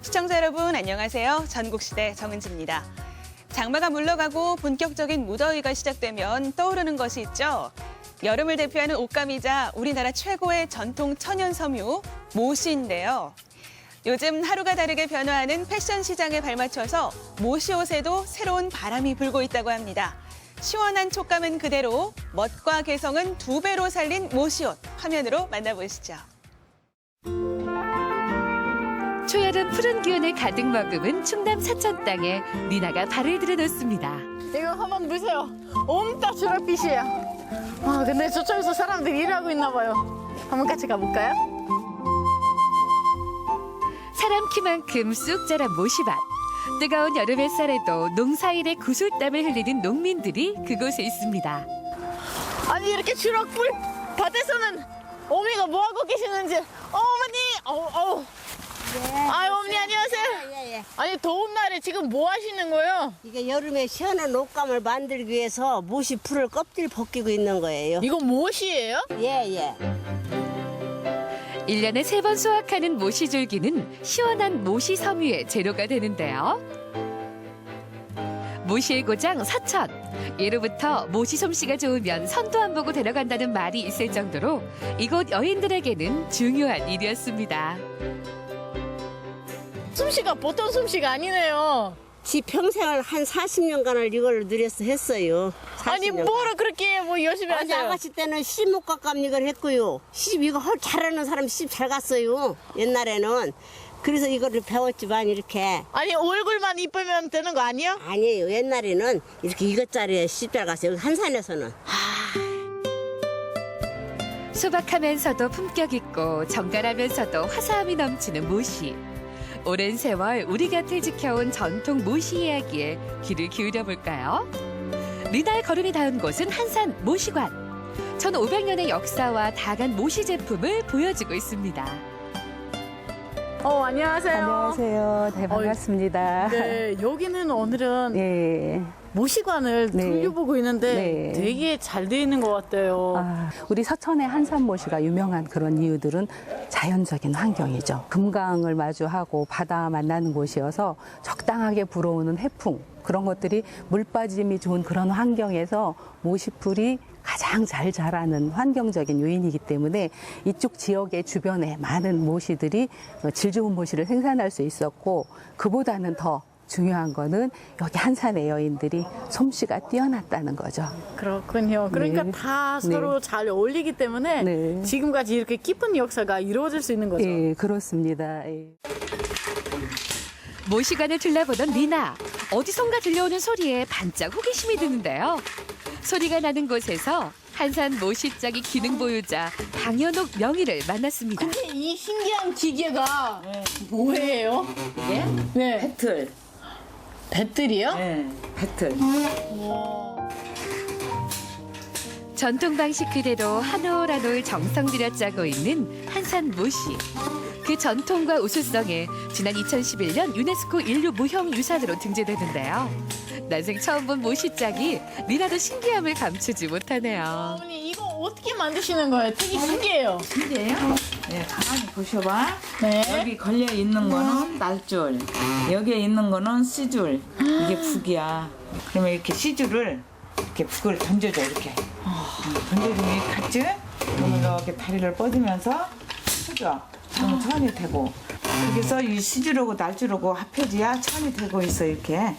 시청자 여러분 안녕하세요. 전국시대 정은지입니다. 장마가 물러가고 본격적인 무더위가 시작되면 떠오르는 것이 있죠. 여름을 대표하는 옷감이자 우리나라 최고의 전통 천연 섬유 모시인데요. 요즘 하루가 다르게 변화하는 패션 시장에 발맞춰서 모시 옷에도 새로운 바람이 불고 있다고 합니다. 시원한 촉감은 그대로, 멋과 개성은 2배로 살린 모시 옷 화면으로 만나보시죠. 초여름 푸른 기운을 가득 머금은 충남 사천 땅에 니나가 발을 들여놓습니다. 이거 한번 보세요. 온갖 초록빛이에요. 와, 근데 저쪽에서 사람들이 일하고 있나 봐요. 한번 같이 가볼까요? 사람 키만큼 쑥 자란 모시밭. 뜨거운 여름 햇살에도 농사일에 구슬땀을 흘리는 농민들이 그곳에 있습니다. 아니, 이렇게 초록불 밭에서는 어머니가 뭐 하고 계시는지. 어머니! 아유, 어머니 안녕하세요. 예. 아니, 더운 날에 지금 뭐 하시는 거예요? 이게 여름에 시원한 옷감을 만들기 위해서 모시 풀을 껍질 벗기고 있는 거예요. 이거 무엇이에요? 예. 1년에 3번 수확하는 모시줄기는 시원한 모시 섬유의 재료가 되는데요. 모시의 고장 사천. 예로부터 모시 솜씨가 좋으면 선도 안 보고 데려간다는 말이 있을 정도로 이곳 여인들에게는 중요한 일이었습니다. 솜씨가 보통 솜씨가 아니네요. 지 평생을 한 40년간을 이걸로 누려서 했어요. 40년간. 아니, 뭐를 그렇게 뭐 열심히 아니, 하세요? 아가씨 때는 시집못가감 이걸 했고요. 시집 이거 잘하는 사람 시집 잘 갔어요. 옛날에는. 그래서 이거를 배웠지만 이렇게. 아니, 얼굴만 이쁘면 되는 거 아니야? 아니에요. 옛날에는 이렇게 이것짜리에 시집 잘 갔어요. 여기 한산에서는. 소박하면서도 품격 있고 정갈하면서도 화사함이 넘치는 모시. 오랜 세월 우리 곁을 지켜온 전통 모시 이야기에 귀를 기울여 볼까요? 니나의 걸음이 닿은 곳은 한산 모시관. 1500년의 역사와 다간 모시 제품을 보여주고 있습니다. 안녕하세요. 안녕하세요. 네, 반갑습니다. 네, 여기는 오늘은 네. 모시관을 네. 둘러보고 있는데 네. 되게 잘 돼 있는 것 같아요. 우리 서천의 한산모시가 유명한 그런 이유들은 자연적인 환경이죠. 금강을 마주하고 바다 만나는 곳이어서 적당하게 불어오는 해풍, 그런 것들이 물 빠짐이 좋은 그런 환경에서 모시풀이 가장 잘 자라는 환경적인 요인이기 때문에 이쪽 지역의 주변에 많은 모시들이 질 좋은 모시를 생산할 수 있었고, 그보다는 더 중요한 거는 여기 한산의 여인들이 솜씨가 뛰어났다는 거죠. 그렇군요. 그러니까 네. 다 서로 잘 어울리기 때문에 네. 지금까지 이렇게 깊은 역사가 이루어질 수 있는 거죠. 예, 그렇습니다. 예. 모시관을 둘러보던 니나. 어디선가 들려오는 소리에 반짝 호기심이 드는데요. 소리가 나는 곳에서 한산 모시짝이 기능 보유자 방현옥 명의를 만났습니다. 근데 이 신기한 기계가 뭐예요? 이게 네. 배틀. 배틀이요? 네, 배틀. 전통 방식 그대로 한 올 한 올 정성 들여 짜고 있는 한산 모시. 그 전통과 우수성에 지난 2011년 유네스코 인류 무형유산으로 등재되는데요. 난생 처음 본 모시짝이 니나도 신기함을 감추지 못하네요. 어머니, 이거 어떻게 만드시는 거예요? 되게 신기해요. 신기해요? 네, 가만히 보셔봐. 네. 여기 걸려 있는 거는 날줄, 여기에 있는 거는 씨줄. 이게 북이야. 그러면 이렇게 씨줄을 이렇게 북을 던져줘 이렇게. 던져주면 이 같지? 그러면 이렇게 다리를 뻗으면서 숙여. 그러면 천이 되고. 여기서 이 씨줄하고 날줄하고 합해져야 천이 되고 있어 이렇게.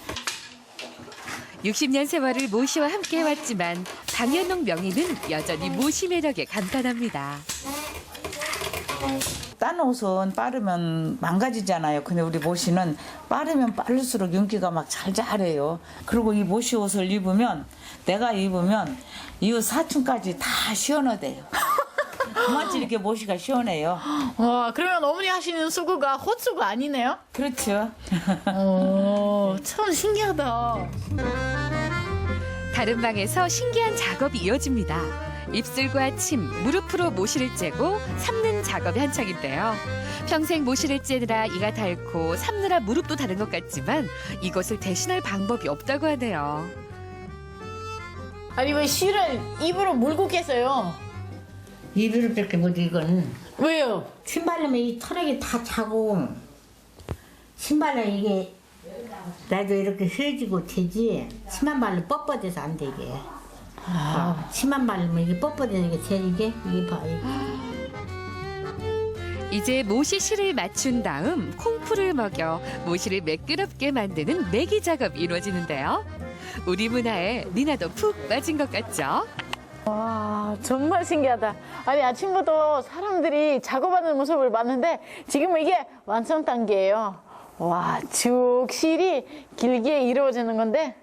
60년 세월을 모시와 함께 해왔지만 방현옥 명의는 여전히 모시 매력에 감탄합니다. 딴 옷은 빠르면 망가지잖아요. 근데 우리 모시는 빠르면 빠를수록 윤기가 막 잘 자래요. 그리고 이 모시 옷을 입으면, 내가 입으면 이후 사춘까지 다 시원하대요. 그만치 이렇게 모시가 시원해요. 와, 그러면 어머니 하시는 수구가 헛수구 아니네요? 그렇죠. 참 신기하다. 다른 방에서 신기한 작업이 이어집니다. 입술과 침, 무릎으로 모시를 째고 삶는 작업이 한창인데요. 평생 모시를 째느라 이가 닳고 삶느라 무릎도 다른 것 같지만 이것을 대신할 방법이 없다고 하네요. 아니, 왜 실을 입으로 물고 계세요? 이불을 뺄게 뭐지 이건 왜요? 침 바르면 이 털에게 다 차고 신발은 이게 나도 이렇게 흐려지고 되지 치마 발로 뻣뻣해서 안 되게. 치마 발로 이게 뻣뻣해서 이게 이게 봐. 이제 모시 실을 맞춘 다음 콩풀을 먹여 모시를 매끄럽게 만드는 매기 작업이 이루어지는데요. 우리 문화에 니나도 푹 빠진 것 같죠? 와, 정말 신기하다. 아니, 아침부터 사람들이 작업하는 모습을 봤는데 지금은 이게 완성 단계예요. 와, 쭉 실이 길게 이루어지는 건데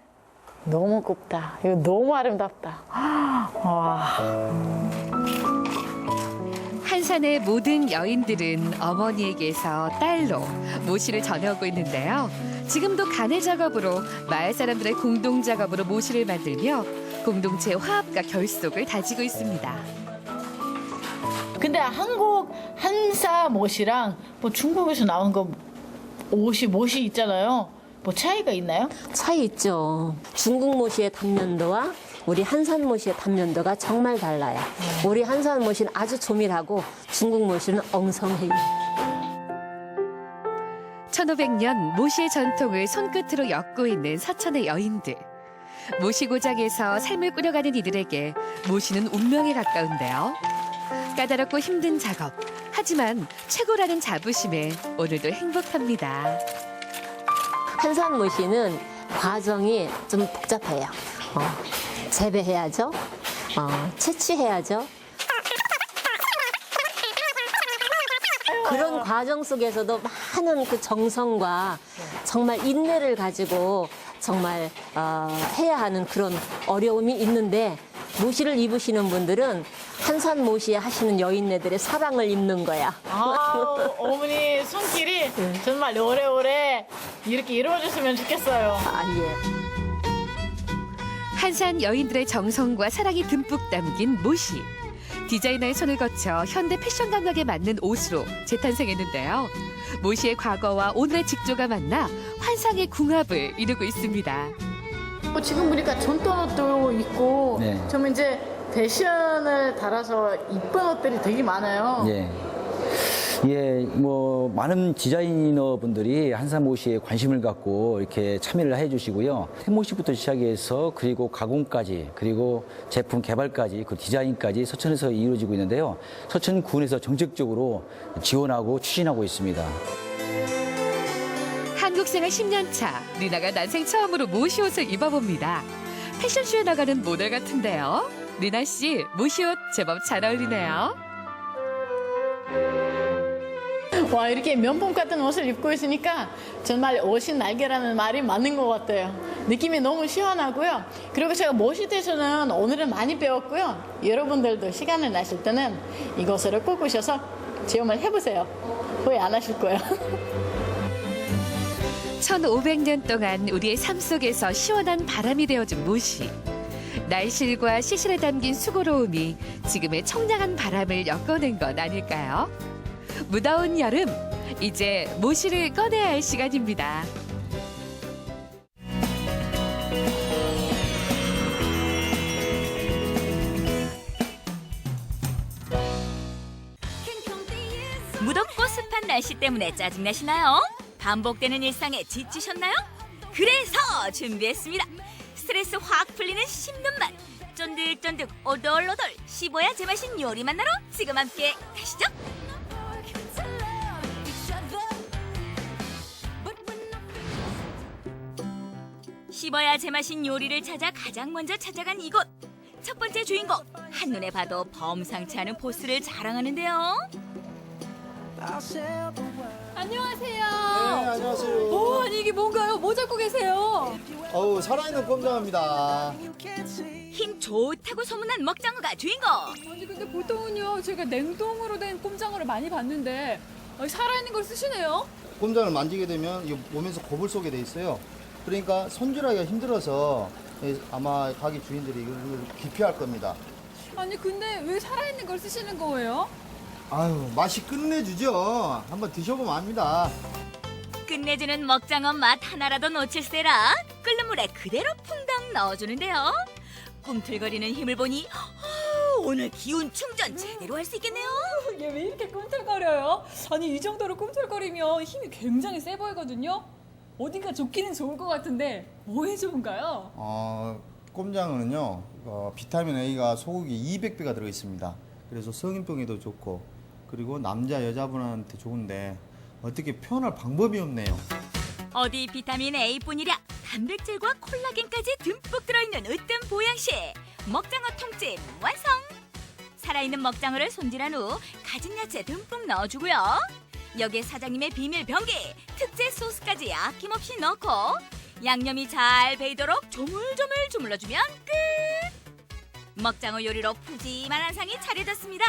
너무 곱다. 이거 너무 아름답다. 와. 한산의 모든 여인들은 어머니에게서 딸로 모시를 전해오고 있는데요. 지금도 가내 작업으로 마을 사람들의 공동 작업으로 모시를 만들며 공동체 화합과 결속을 다지고 있습니다. 근데 한국 한사 못이랑 뭐 중국에서 나온 거 못이 있잖아요. 뭐 차이가 있나요? 차이 있죠. 중국 모시의 단면도와 우리 한산 모시의 단면도가 정말 달라요. 우리 한산 모시는 아주 조밀하고 중국 모시는 엉성해요. 1500년 모시의 전통을 손끝으로 엮고 있는 서천의 여인들. 모시 고장에서 삶을 꾸려가는 이들에게 모시는 운명에 가까운데요. 까다롭고 힘든 작업. 하지만 최고라는 자부심에 오늘도 행복합니다. 한산 모시는 과정이 좀 복잡해요. 재배해야죠. 채취해야죠. 그런 과정 속에서도 많은 그 정성과 정말 인내를 가지고 정말 해야 하는 그런 어려움이 있는데 모시를 입으시는 분들은 한산 모시 하시는 여인네들의 사랑을 입는 거야. 어머니 손길이 정말 오래오래 이렇게 이루어졌으면 좋겠어요. 예. 한산 여인들의 정성과 사랑이 듬뿍 담긴 모시. 디자이너의 손을 거쳐 현대 패션 감각에 맞는 옷으로 재탄생했는데요. 모시의 과거와 오늘의 직조가 만나 환상의 궁합을 이루고 있습니다. 지금 보니까 전통 옷도 있고 네. 좀 이제 패션을 달아서 이쁜 옷들이 되게 많아요. 예. 예, 뭐 많은 디자이너분들이 한산 모시에 관심을 갖고 이렇게 참여를 해주시고요. 태모시부터 시작해서 그리고 가공까지 그리고 제품 개발까지 그 디자인까지 서천에서 이루어지고 있는데요. 서천군에서 정책적으로 지원하고 추진하고 있습니다. 한국 생활 10년 차 리나가 난생 처음으로 모시 옷을 입어봅니다. 패션쇼에 나가는 모델 같은데요. 리나 씨 모시 옷 제법 잘 어울리네요. 와, 이렇게 면봉 같은 옷을 입고 있으니까 정말 옷이 날개라는 말이 맞는 것 같아요. 느낌이 너무 시원하고요. 그리고 제가 모시에 대해서는 오늘은 많이 배웠고요. 여러분들도 시간을 나실 때는 이것을 꼭 오셔서 체험을 해보세요. 후회 안 하실 거예요. 1500년 동안 우리의 삶 속에서 시원한 바람이 되어준 모시. 날실과 시실에 담긴 수고로움이 지금의 청량한 바람을 엮어낸 건 아닐까요? 무더운 여름, 이제 모시를 꺼내야 할 시간입니다. 무덥고 습한 날씨 때문에 짜증나시나요? 반복되는 일상에 지치셨나요? 그래서 준비했습니다. 스트레스 확 풀리는 씹는 맛, 쫀득쫀득 오돌오돌 씹어야 제맛인 요리 만나러 지금 함께 가시죠. 씹어야 제맛인 요리를 찾아 가장 먼저 찾아간 이곳. 첫 번째 주인공, 한눈에 봐도 범상치 않은 포스를 자랑하는데요. 안녕하세요. 네, 안녕하세요. 오, 아니 이게 뭔가요? 뭐 잡고 계세요? 어우, 살아있는 꼼장어입니다. 힘 좋다고 소문난 먹장어가 주인공. 아니 근데 보통은요 제가 냉동으로 된 꼼장어를 많이 봤는데 살아있는 걸 쓰시네요? 꼼장어를 만지게 되면 이 몸에서 고불 쏘게 돼 있어요. 그러니까 손질하기가 힘들어서 아마 가게 주인들이 이걸 기피할 겁니다. 아니 근데 왜 살아있는 걸 쓰시는 거예요? 아유, 맛이 끝내주죠. 한번 드셔보면 압니다. 끝내주는 먹장어 맛 하나라도 놓칠세라 끓는 물에 그대로 퐁당 넣어주는데요. 꿈틀거리는 힘을 보니 오늘 기운 충전 제대로 할 수 있겠네요. 얘 왜 이렇게 꿈틀거려요? 아니 이 정도로 꿈틀거리면 힘이 굉장히 세 보이거든요. 어딘가 좋기는 좋을 것 같은데 뭐에 좋은가요? 꼼장어는요, 비타민 A가 소고기 200배가 들어 있습니다. 그래서 성인병에도 좋고, 그리고 남자 여자분한테 좋은데 어떻게 표현할 방법이 없네요. 어디 비타민 A뿐이랴 단백질과 콜라겐까지 듬뿍 들어있는 으뜸 보양식 먹장어 통찜 완성! 살아있는 먹장어를 손질한 후 가진 야채 듬뿍 넣어주고요. 여기에 사장님의 비밀 병기 특제 소스까지 아낌없이 넣고 양념이 잘 배이도록 조물조물 주물러주면 끝! 먹장어 요리로 푸짐한 한상이 차려졌습니다.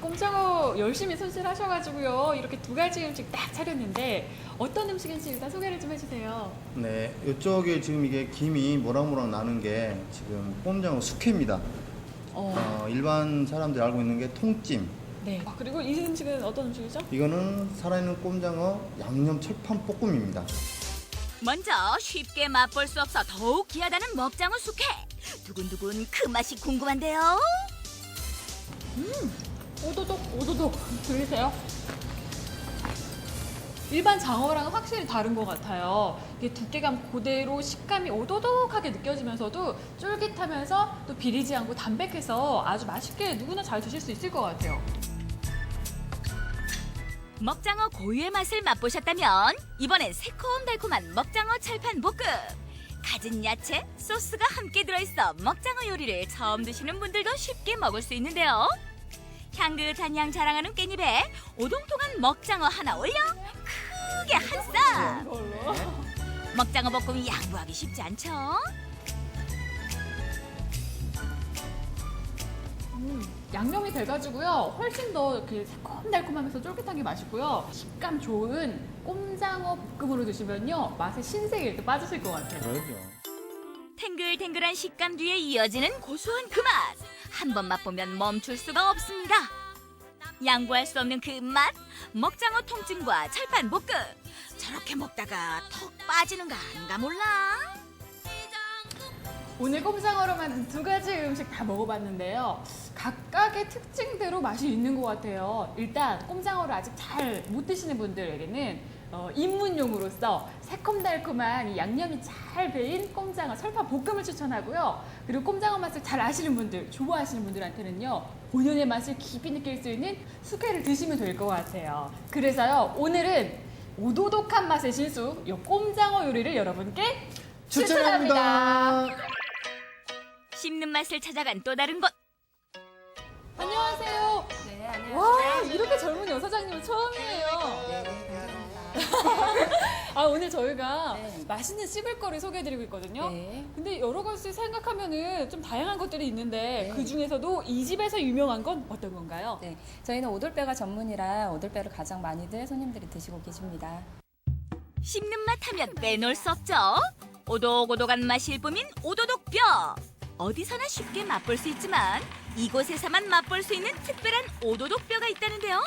꼼장어 열심히 손질하셔가지고요. 이렇게 두 가지 음식 딱 차렸는데 어떤 음식인지 일단 소개를 좀 해주세요. 네, 이쪽에 지금 이게 김이 모락모락 나는 게 지금 꼼장어 숙회입니다. 일반 사람들이 알고 있는 게 통찜. 네. 그리고 이 음식은 어떤 음식이죠? 이거는 살아있는 꼼장어 양념 철판 볶음입니다. 먼저 쉽게 맛볼 수 없어 더욱 귀하다는 먹장어 숙회. 두근두근 그 맛이 궁금한데요. 오도독 들리세요? 일반 장어랑은 확실히 다른 것 같아요. 이게 두께감 그대로 식감이 오도독하게 느껴지면서도 쫄깃하면서 또 비리지 않고 담백해서 아주 맛있게 누구나 잘 드실 수 있을 것 같아요. 먹장어 고유의 맛을 맛보셨다면 이번엔 새콤달콤한 먹장어 철판 볶음. 가진 야채, 소스가 함께 들어있어 먹장어 요리를 처음 드시는 분들도 쉽게 먹을 수 있는데요. 향긋한 향 자랑하는 깻잎에 오동통한 먹장어 하나 올려 크게 한 쌈. 먹장어 볶음 양보하기 쉽지 않죠? 양념이 돼가지고요. 훨씬 더 이렇게 새콤달콤하면서 쫄깃한 게 맛있고요. 식감 좋은 꼼장어 볶음으로 드시면요. 맛의 신세계 이렇게 빠지실 것 같아요. 그러죠. 탱글탱글한 식감 뒤에 이어지는 고소한 그 맛. 한 번 맛보면 멈출 수가 없습니다. 양보할 수 없는 그 맛. 먹장어 통찜과 철판 볶음. 저렇게 먹다가 턱 빠지는 거 아닌가 몰라. 오늘 꼼장어로 만든 두 가지 음식 다 먹어봤는데요. 각각의 특징대로 맛이 있는 것 같아요. 일단 꼼장어를 아직 잘 못 드시는 분들에게는 입문용으로서 새콤달콤한 이 양념이 잘 배인 꼼장어 철판 볶음을 추천하고요. 그리고 꼼장어 맛을 잘 아시는 분들, 좋아하시는 분들한테는요. 본연의 맛을 깊이 느낄 수 있는 숙회를 드시면 될 것 같아요. 그래서요. 오늘은 오도독한 맛의 신수, 이 꼼장어 요리를 여러분께 추천합니다. 씹는 맛을 찾아간 또 다른 곳. 안녕하세요. 네, 안녕하세요. 와, 이렇게 젊은 여사장님은 처음이에요. 네, 감사합니다. 오늘 저희가 맛있는 씹을거리 소개해드리고 있거든요. 네. 근데 여러 가지 생각하면은 좀 다양한 것들이 있는데 네. 그 중에서도 이 집에서 유명한 건 어떤 건가요? 네, 저희는 오돌뼈가 전문이라 오돌뼈를 가장 많이들 손님들이 드시고 계십니다. 씹는 맛 하면 빼놓을 수 없죠. 오독오독한 맛일 뿐인 오도독뼈. 어디서나 쉽게 맛볼 수 있지만 이곳에서만 맛볼 수 있는 특별한 오도독뼈가 있다는데요.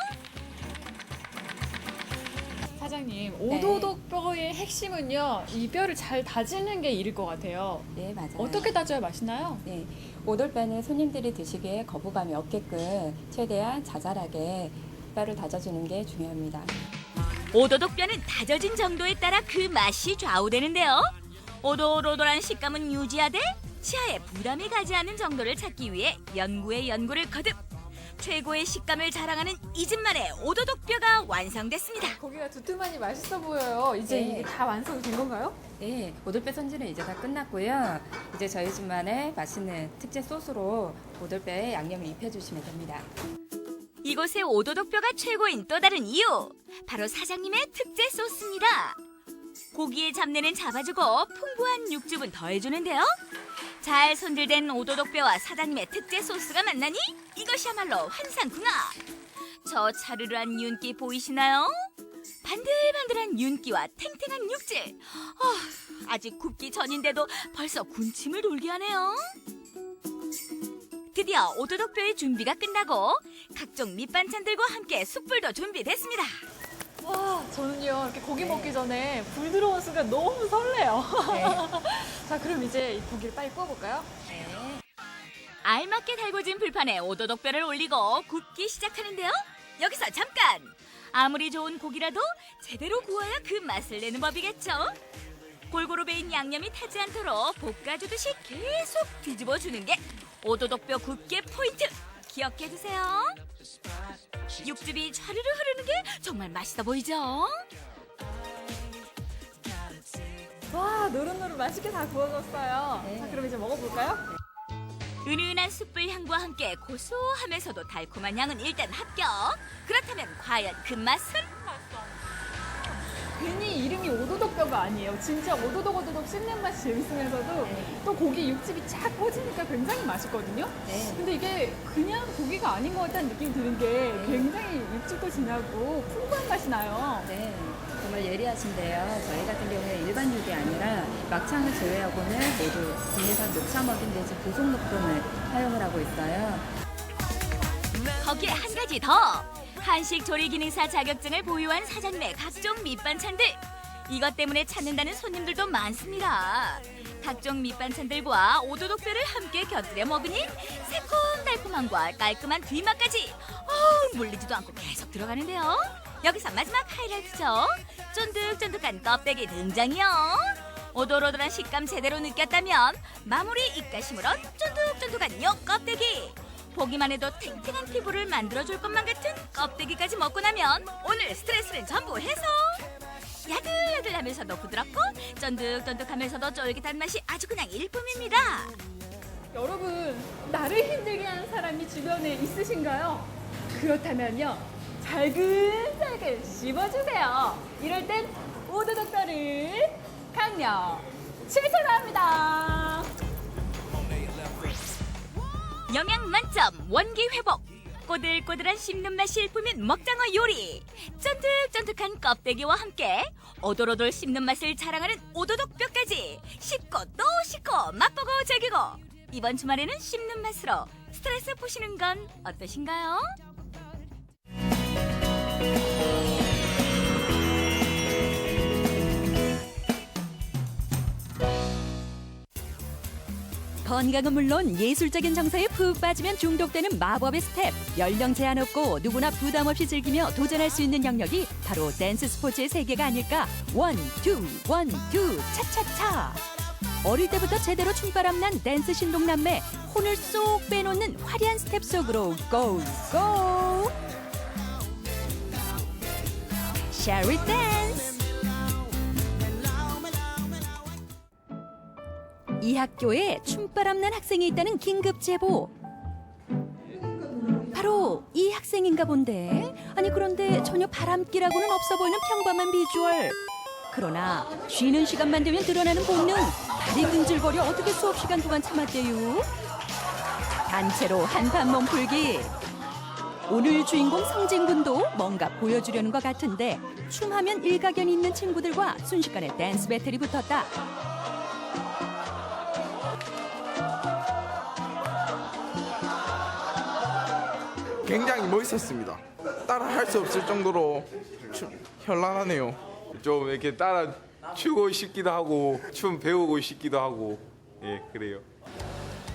사장님, 오도독뼈의 핵심은요. 이 뼈를 잘 다지는 게 일일 것 같아요. 네, 맞아요. 어떻게 다져야 맛있나요? 네, 오돌뼈는 손님들이 드시기에 거부감이 없게끔 최대한 자잘하게 뼈를 다져주는 게 중요합니다. 오도독뼈는 다져진 정도에 따라 그 맛이 좌우되는데요. 오돌오돌한 식감은 유지하되 치아에 부담이 가지 않는 정도를 찾기 위해 연구에 연구를 거듭 최고의 식감을 자랑하는 이 집만의 오도독뼈가 완성됐습니다. 고기가 두툼하니 맛있어 보여요. 이제 네. 이게 다 완성이 된 건가요? 네, 오돌뼈 손질은 이제 다 끝났고요. 이제 저희 집만의 맛있는 특제 소스로 오돌뼈에 양념을 입혀주시면 됩니다. 이곳의 오도독뼈가 최고인 또 다른 이유, 바로 사장님의 특제 소스입니다. 고기의 잡내는 잡아주고 풍부한 육즙은 더해주는데요. 잘 손질된 오도독뼈와 사장님의 특제 소스가 만나니 이것이야말로 환상궁합. 저 차르르한 윤기 보이시나요? 반들반들한 윤기와 탱탱한 육질. 아직 굽기 전인데도 벌써 군침을 돌게 하네요. 드디어 오도독뼈의 준비가 끝나고 각종 밑반찬들과 함께 숯불도 준비됐습니다. 와, 저는요 이렇게 고기 먹기 전에 불 들어온 순간 너무 설레요. 네. 자, 그럼 이제 이 고기를 빨리 구워볼까요? 네. 알맞게 달궈진 불판에 오도독뼈를 올리고 굽기 시작하는데요. 여기서 잠깐! 아무리 좋은 고기라도 제대로 구워야 그 맛을 내는 법이겠죠. 골고루 배인 양념이 타지 않도록 볶아주듯이 계속 뒤집어주는 게 오도독뼈 굽기의 포인트! 기억해두세요. 육즙이 좌르르 흐르는 게 정말 맛있어 보이죠? 와, 노릇노릇 맛있게 다 구워졌어요. 자, 그럼 이제 먹어볼까요? 은은한 숯불 향과 함께 고소하면서도 달콤한 향은 일단 합격. 그렇다면 과연 그 맛은? 괜히 이름이 오도독뼈가 아니에요. 진짜 오도독 씹는 맛이 재밌으면서도 또 고기 육즙이 쫙 퍼지니까 굉장히 맛있거든요. 근데 이게 그냥 고기가 아닌 것 같다는 느낌이 드는 게 굉장히 육즙도 진하고 풍부한 맛이 나요. 네, 정말 예리하신데요. 저희 같은 경우에 일반 육이 아니라 막창을 제외하고는 모두 국내산 녹차 먹인 돼지 고속녹음을 사용을 하고 있어요. 거기에 한 가지 더! 한식 조리 기능사 자격증을 보유한 사장님의 각종 밑반찬들! 이것 때문에 찾는다는 손님들도 많습니다. 각종 밑반찬들과 오도독뼈를 함께 곁들여 먹으니 새콤달콤함과 깔끔한 뒷맛까지 물리지도 않고 계속 들어가는데요. 여기서 마지막 하이라이트죠. 쫀득쫀득한 껍데기 등장이요. 오돌오돌한 식감 제대로 느꼈다면 마무리 입가심으로 쫀득쫀득한 요 껍데기. 보기만 해도 탱탱한 피부를 만들어줄 것만 같은 껍데기까지 먹고 나면 오늘 스트레스는 전부 해소! 야들야들하면서도 부드럽고 쫀득쫀득하면서도 쫄깃한 맛이 아주 그냥 일품입니다. 여러분, 나를 힘들게 하는 사람이 주변에 있으신가요? 그렇다면요, 잘근잘근 씹어주세요. 이럴 땐 오도독뼈를 강력 추천합니다. 영양 만점, 원기 회복, 꼬들꼬들한 씹는 맛이 일품인 먹장어 요리. 쫀득쫀득한 껍데기와 함께 오돌오돌 씹는 맛을 자랑하는 오도독뼈까지 씹고 또 씹고 맛보고 즐기고 이번 주말에는 씹는 맛으로 스트레스 푸시는 건 어떠신가요? 건강은 물론 예술적인 정서에 푹 빠지면 중독되는 마법의 스텝. 연령 제한 없고 누구나 부담 없이 즐기며 도전할 수 있는 영역이 바로 댄스 스포츠의 세계가 아닐까. 원, 투, 차차차. 어릴 때부터 제대로 춤바람 난 댄스 신동남매. 혼을 쏙 빼놓는 화려한 스텝 속으로 고! 고! 샤리 댄스! 이 학교에 춤바람난 학생이 있다는 긴급 제보. 바로 이 학생인가 본데. 아니 그런데 전혀 바람기라고는 없어 보이는 평범한 비주얼. 그러나 쉬는 시간만 되면 드러나는 본능. 다리 근질거려 어떻게 수업 시간 동안 참았대요? 단체로 한판 몸풀기. 오늘 주인공 성진군도 뭔가 보여주려는 것 같은데 춤하면 일가견이 있는 친구들과 순식간에 댄스 배틀이 붙었다. 굉장히 멋있었습니다. 따라 할 수 없을 정도로 현란하네요. 좀 이렇게 따라 추고 싶기도 하고 춤 배우고 싶기도 하고 그래요.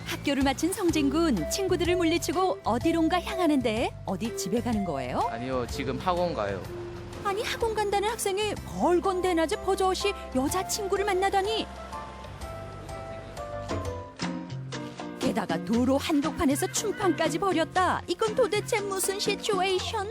학교를 마친 성진군, 친구들을 물리치고 어디론가 향하는데 어디 집에 가는 거예요? 아니요, 지금 학원 가요. 아니 학원 간다는 학생이 벌건 대낮에 버젓이 여자친구를 만나다니. 게다가 도로 한복판에서 춤판까지 벌였다. 이건 도대체 무슨 시츄에이션?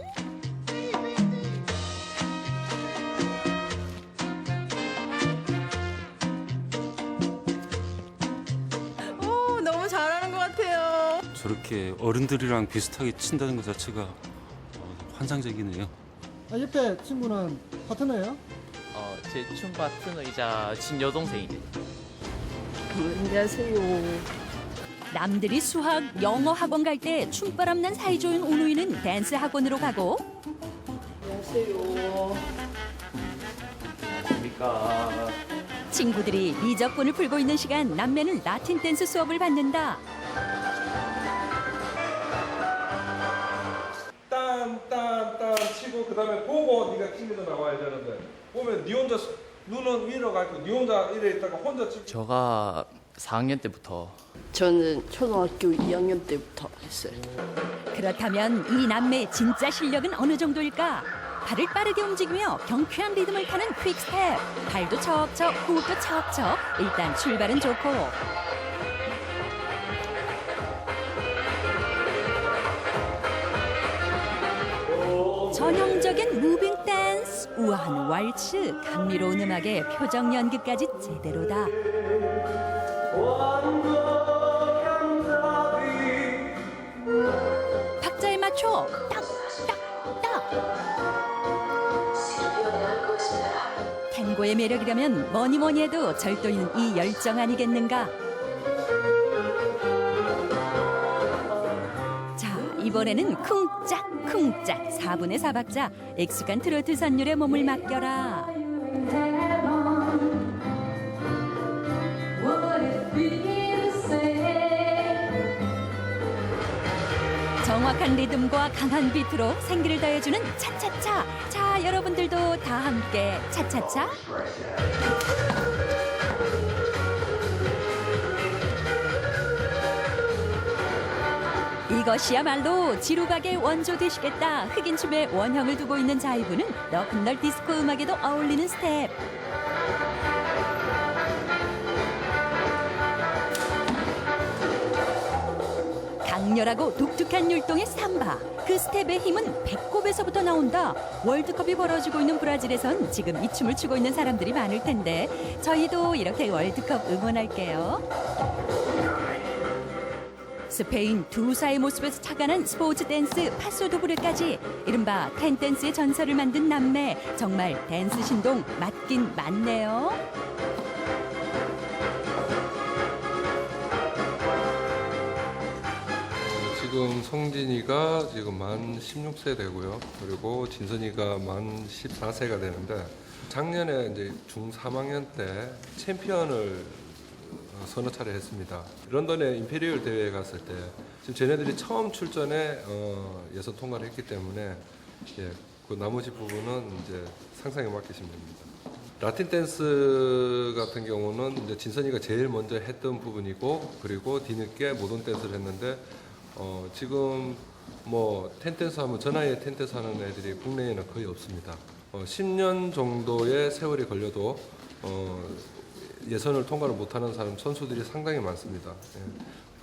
오, 너무 잘하는 것 같아요. 저렇게 어른들이랑 비슷하게 친다는 것 자체가 환상적이네요. 옆에 친구는 파트너예요? 제 춤 파트너이자 친여동생이에요. 안녕하세요. 남들이 수학, 영어 학원 갈 때 춤바람 난 사이좋은 오누이는 댄스 학원으로 가고. 안녕하세요. 안녕하십니까. 친구들이 미적분을 풀고 있는 시간 남매는 라틴 댄스 수업을 받는다. 딴 치고 그다음에 보고 네가 튕겨져 나와야 되는데 보면 네 혼자 눈은 위로 가고 네 혼자 이래 있다가 혼자 치고. 제가 4학년 때부터 저는 초등학교 2학년 때부터 했어요. 그렇다면 이 남매의 진짜 실력은 어느 정도일까? 발을 빠르게 움직이며 경쾌한 리듬을 타는 퀵스텝. 발도 척척, 호흡도 척척. 일단 출발은 좋고. 전형적인 무빙 댄스, 우아한 왈츠, 감미로운 음악에 표정 연기까지 제대로다. 박자에 맞춰 딱딱딱. 탱고의 매력이라면 뭐니 해도 절도인 이 열정 아니겠는가? 자, 이번에는 쿵짝쿵짝 4분의 4박자 익숙한 트로트 선율에 몸을 맡겨라. 정확한 리듬과 강한 비트로 생기를 더해주는 차차차. 자, 여러분들도 다 함께 차차차. 이것이야말로 지루각의 원조 되시겠다. 흑인 춤의 원형을 두고 있는 자이브는 너큰널 디스코 음악에도 어울리는 스텝. 강렬하고 독특한 율동의 삼바. 그 스텝의 힘은 배꼽에서부터 나온다. 월드컵이 벌어지고 있는 브라질에선 지금 이 춤을 추고 있는 사람들이 많을 텐데 저희도 이렇게 월드컵 응원할게요. 스페인 두사의 모습에서 착안한 스포츠 댄스 파소도브레까지 이른바 텐댄스의 전설을 만든 남매. 정말 댄스 신동 맞긴 맞네요. 지금 성진이가 지금 만 16세 되고요. 그리고 진선이가 만 14세가 되는데 작년에 이제 중 3학년 때 챔피언을 서너 차례 했습니다. 런던에 임페리얼 대회에 갔을 때 지금 쟤네들이 처음 출전에 예선 통과를 했기 때문에 그 나머지 부분은 이제 상상에 맡기시면 됩니다. 라틴 댄스 같은 경우는 이제 진선이가 제일 먼저 했던 부분이고 그리고 뒤늦게 모던 댄스를 했는데 지금 뭐 텐댄스 하면 저 나이에 텐댄스 하는 애들이 국내에는 거의 없습니다. 10년 정도의 세월이 걸려도 예선을 통과를 못하는 선수들이 상당히 많습니다.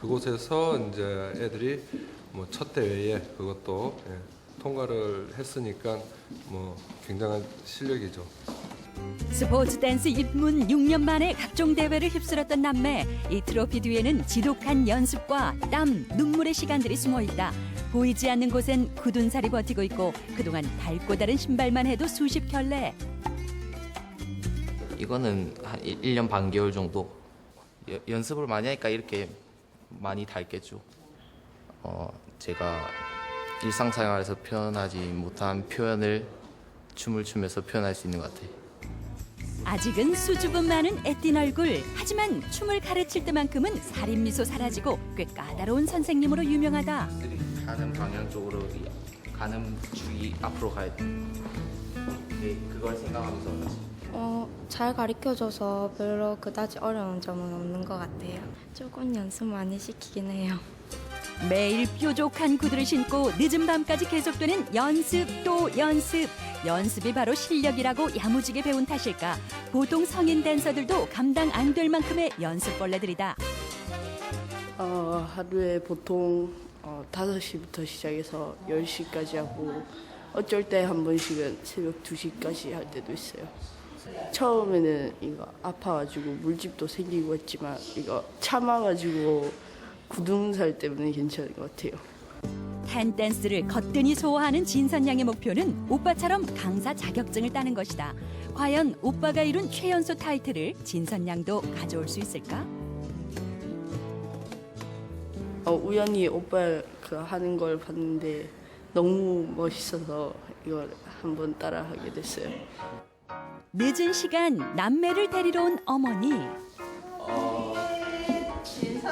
그곳에서 이제 애들이 뭐 첫 대회에 그것도 통과를 했으니까 뭐 굉장한 실력이죠. 스포츠 댄스 입문 6년 만에 각종 대회를 휩쓸었던 남매. 이 트로피 뒤에는 지독한 연습과 땀, 눈물의 시간들이 숨어있다. 보이지 않는 곳엔 굳은 살이 버티고 있고 그동안 닳고 다른 신발만 해도 수십 켤레. 이거는 한 1년 반 개월 정도 연습을 많이 하니까 이렇게 많이 닳겠죠. 제가 일상생활에서 표현하지 못한 표현을 춤을 추면서 표현할 수 있는 것 같아요. 아직은 수줍음 많은 애띤 얼굴. 하지만 춤을 가르칠 때만큼은 살인 미소 사라지고 꽤 까다로운 선생님으로 유명하다. 가는 방향 쪽으로 가는 주의 앞으로 가야 돼. 그걸 생각하면서 잘 가르쳐줘서 별로 그다지 어려운 점은 없는 것 같아요. 조금 연습 많이 시키긴 해요. 매일 뾰족한 구두를 신고 늦은 밤까지 계속되는 연습 또 연습. 연습이 바로 실력이라고 야무지게 배운 탓일까? 보통 성인 댄서들도 감당 안 될 만큼의 연습벌레들이다. 하루에 보통 5시부터 시작해서 10시까지 하고 어쩔 때 한 번씩은 새벽 2시까지 할 때도 있어요. 처음에는 이거 아파가지고 물집도 생기고 했지만 이거 참아가지고 굳은살 때문에 괜찮은 것 같아요. 텐댄스를 거뜬히 소화하는 진선 양의 목표는 오빠처럼 강사 자격증을 따는 것이다. 과연 오빠가 이룬 최연소 타이틀을 진선 양도 가져올 수 있을까? 우연히 오빠 그 하는 걸 봤는데 너무 멋있어서 이걸 한번 따라하게 됐어요. 늦은 시간 남매를 데리러 온 어머니. 진선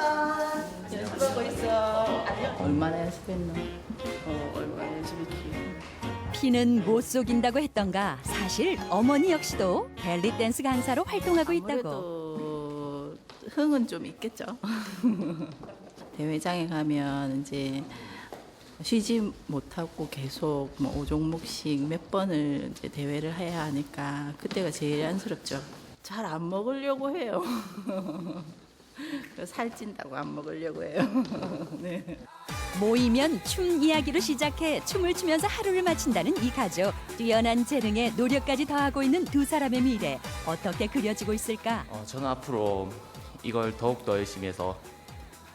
연습하고 있어. 얼마나 연습했나? 얼마나 연습했지. 피는 못 속인다고 했던가 사실 어머니 역시도 벨리 댄스 강사로 활동하고 있다고. 흥은 좀 있겠죠. 대회장에 가면 이제 쉬지 못하고 계속 뭐 5종목씩 몇 번을 이제 대회를 해야 하니까 그때가 제일 안쓰럽죠. 잘 안 먹으려고 해요. 살찐다고 안 먹으려고 해요. 네. 모이면 춤 이야기로 시작해 춤을 추면서 하루를 마친다는 이 가족. 뛰어난 재능에 노력까지 더하고 있는 두 사람의 미래 어떻게 그려지고 있을까? 저는 앞으로 이걸 더욱더 열심히 해서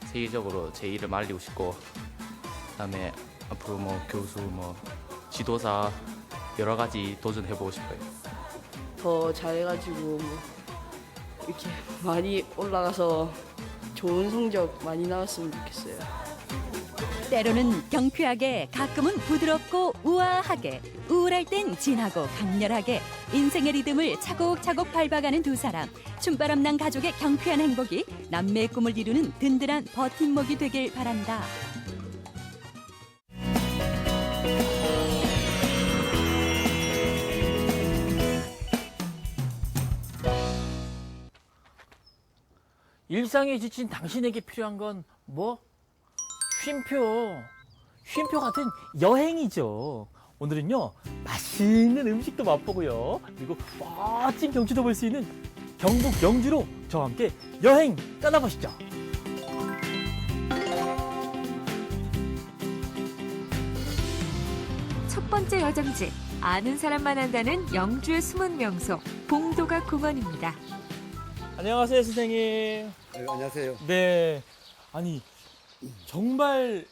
세계적으로 제 이름 알리고 싶고, 그다음에 앞으로 뭐 교수, 뭐 지도사 여러 가지 도전해보고 싶어요. 더 잘해가지고 뭐 이렇게 많이 올라가서 좋은 성적 많이 나왔으면 좋겠어요. 때로는 경쾌하게, 가끔은 부드럽고 우아하게, 우울할 땐 진하고 강렬하게 인생의 리듬을 차곡차곡 밟아가는 두 사람. 춤바람 난 가족의 경쾌한 행복이 남매의 꿈을 이루는 든든한 버팀목이 되길 바란다. 일상에 지친 당신에게 필요한 건 뭐? 쉼표. 쉼표 같은 여행이죠. 오늘은요, 맛있는 음식도 맛보고요. 그리고 멋진 경치도 볼 수 있는 경북 영주로 저와 함께 여행 떠나보시죠. 첫 번째 여정지, 아는 사람만 한다는 영주의 숨은 명소 봉도각 공원입니다. 안녕하세요, 선생님. 네, 안녕하세요. 네. 아니, 정말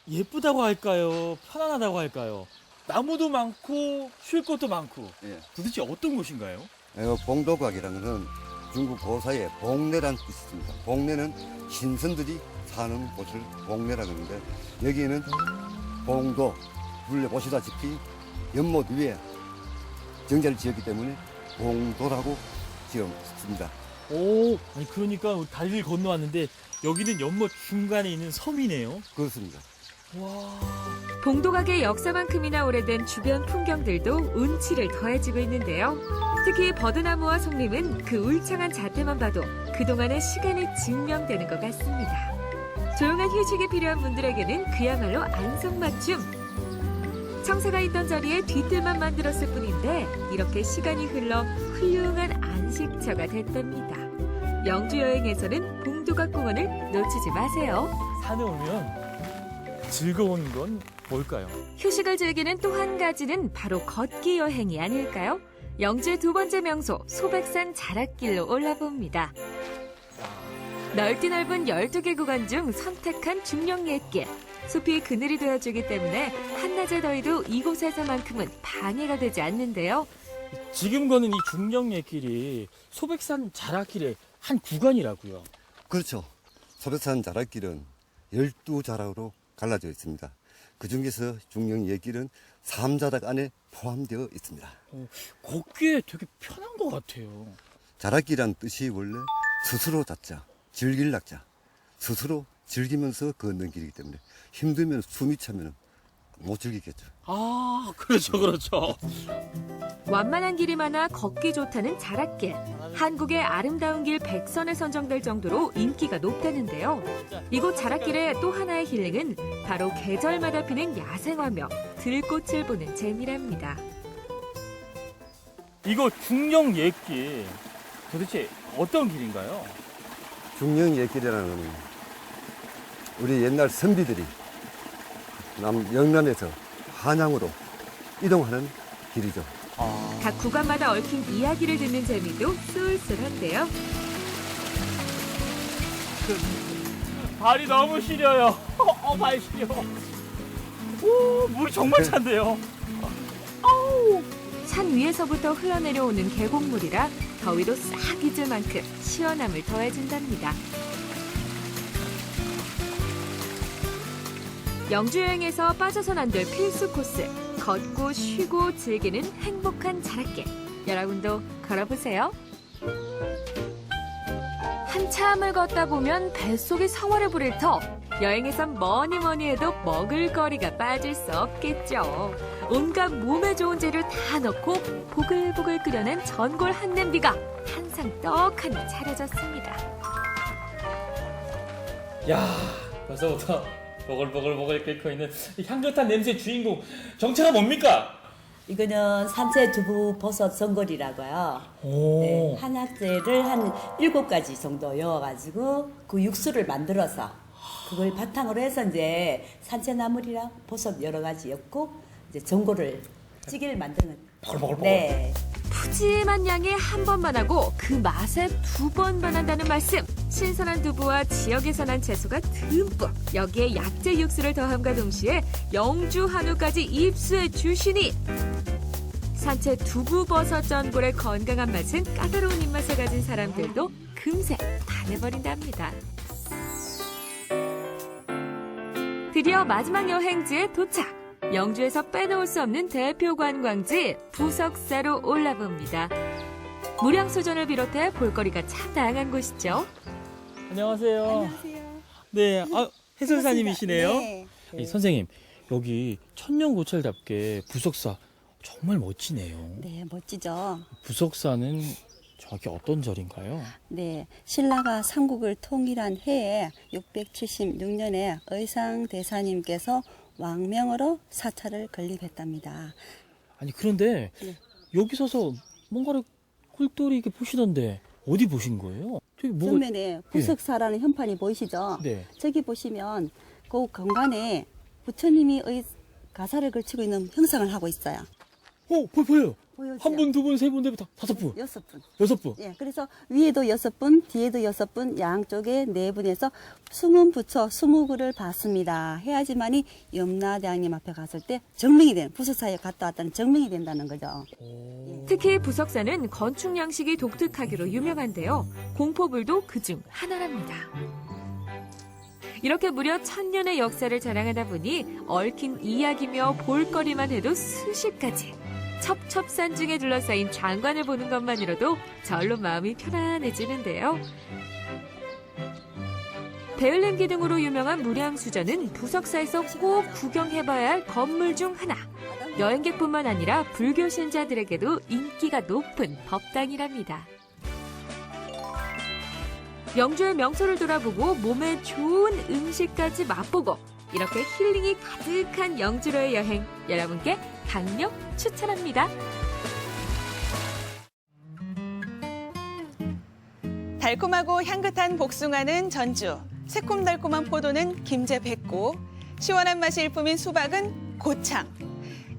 예쁘다고 할까요? 편안하다고 할까요? 나무도 많고 쉴 곳도 많고. 예. 도대체 어떤 곳인가요? 봉도각이라는 것은 중국 고사의 봉내라는 뜻이 있습니다. 봉내는 신선들이 사는 곳을 봉내라고 하는데, 여기에는 봉도, 둘러보시다시피 연못 위에 정자를 지었기 때문에 봉도라고 지었습니다. 오, 아니 그러니까 다리를 건너왔는데 여기는 연못 중간에 있는 섬이네요. 그렇습니다. 와. 봉도각의 역사만큼이나 오래된 주변 풍경들도 운치를 더해지고 있는데요. 특히 버드나무와 송림은 그 울창한 자태만 봐도 그동안의 시간이 증명되는 것 같습니다. 조용한 휴식이 필요한 분들에게는 그야말로 안성맞춤. 청사가 있던 자리에 뒤뜰만 만들었을 뿐인데 이렇게 시간이 흘러 훌륭한 안식처가 됐답니다. 영주 여행에서는 봉도각 공원을 놓치지 마세요. 산에 오면 즐거운 건 뭘까요? 휴식을 즐기는 또 한 가지는 바로 걷기 여행이 아닐까요? 영주의 두 번째 명소 소백산 자락길로 올라봅니다. 넓디 넓은 12개 구간 중 선택한 중령 옛길. 숲이 그늘이 되어주기 때문에 한낮의 더위도 이곳에서만큼은 방해가 되지 않는데요. 지금 거는 이 중령예길이 소백산 자락길의 한 구간이라고요. 그렇죠. 소백산 자락길은 12자락으로 갈라져 있습니다. 그 중에서 중령예길은 3자락 안에 포함되어 있습니다. 걷기에 되게 편한 것 같아요. 자락길이란 뜻이 원래 스스로 자자, 즐길 낙자, 스스로 즐기면서 걷는 길이기 때문에 힘들면 숨이 차면 못 즐기겠죠. 아, 그렇죠. 완만한 길이 많아 걷기 좋다는 자락길. 한국의 아름다운 길 100선에 선정될 정도로 인기가 높다는데요. 이곳 자락길의 또 하나의 힐링은 바로 계절마다 피는 야생화며 들꽃을 보는 재미랍니다. 이거 중령예길 도대체 어떤 길인가요? 중령예길이라는 건 우리 옛날 선비들이 영남에서 한양으로 이동하는 길이죠. 각 구간마다 얽힌 이야기를 듣는 재미도 쏠쏠한데요. 발이 너무 시려요. 발 시려. 오, 물 정말 찬데요. 아우. 산 위에서부터 흘러내려오는 계곡물이라 더위도 싹 잊을 만큼 시원함을 더해준답니다. 영주 여행에서 빠져선 안 될 필수 코스, 걷고 쉬고 즐기는 행복한 자락길. 여러분도 걸어보세요. 한참을 걷다 보면 뱃속이 성화를 부릴 터. 여행에선 뭐니 해도 먹을거리가 빠질 수 없겠죠. 온갖 몸에 좋은 재료 다 넣고 보글보글 끓여낸 전골 한 냄비가 한상 떡하니 차려졌습니다. 야, 벌써부터 보글보글 끓고 있는 이 향긋한 냄새의 주인공 정체가 뭡니까? 이거는 산채 두부 버섯 전골이라고요. 오. 네, 한약재를 한 7가지 정도 넣어가지고 그 육수를 만들어서 그걸 바탕으로 해서 이제 산채나물이랑 버섯 여러 가지 엮고 이제 전골을 찌개를 만드는. 보글보글. 네. 푸짐한 양에 한 번만 하고 그 맛에 2번 반한다는 말씀. 신선한 두부와 지역에서 난 채소가 듬뿍. 여기에 약재 육수를 더함과 동시에 영주 한우까지 입수해 주시니 산채 두부버섯 전골의 건강한 맛은 까다로운 입맛을 가진 사람들도 금세 다 내버린답니다. 드디어 마지막 여행지에 도착. 영주에서 빼놓을 수 없는 대표 관광지 부석사로 올라봅니다. 무량수전을 비롯해 볼거리가 참 다양한 곳이죠. 안녕하세요. 안녕하세요. 네, 해설사님이시네요. 네. 선생님, 여기 천년고찰답게 부석사 정말 멋지네요. 네, 멋지죠. 부석사는 정확히 어떤 절인가요? 네, 신라가 삼국을 통일한 해에 676년에 의상대사님께서 왕명으로 사찰을 건립했답니다. 아니 그런데 네. 여기 서서 뭔가를 꿀똘히 이렇게 보시던데 어디 보신 거예요? 저기 뭐가... 정면에 부석사라는 현판이 보이시죠? 네. 저기 보시면 그 공간에 부처님이 가사를 걸치고 있는 형상을 하고 있어요. 보여요. 보여주세요. 한 분, 두 분, 세 분, 네 분, 5분. 6분. 6분. 예, 그래서 위에도 6분, 뒤에도 6분, 양쪽에 4분에서 숨은 부처 20그를 받습니다. 해야지만이 염라대왕님 앞에 갔을 때 증명이 되는, 부석사에 갔다 왔다는 증명이 된다는 거죠. 특히 부석사는 건축 양식이 독특하기로 유명한데요. 공포불도 그중 하나랍니다. 이렇게 무려 1000년의 역사를 자랑하다 보니 얽힌 이야기며 볼거리만 해도 수십 가지. 첩첩산중에 둘러싸인 장관을 보는 것만으로도 절로 마음이 편안해지는데요. 배을냄기 등으로 유명한 무량수전은 부석사에서 꼭 구경해봐야 할 건물 중 하나. 여행객뿐만 아니라 불교 신자들에게도 인기가 높은 법당이랍니다. 영주의 명소를 돌아보고 몸에 좋은 음식까지 맛보고 이렇게 힐링이 가득한 영주로의 여행 여러분께 강력 추천합니다. 달콤하고 향긋한 복숭아는 전주, 새콤달콤한 포도는 김제 백고, 시원한 맛이 일품인 수박은 고창.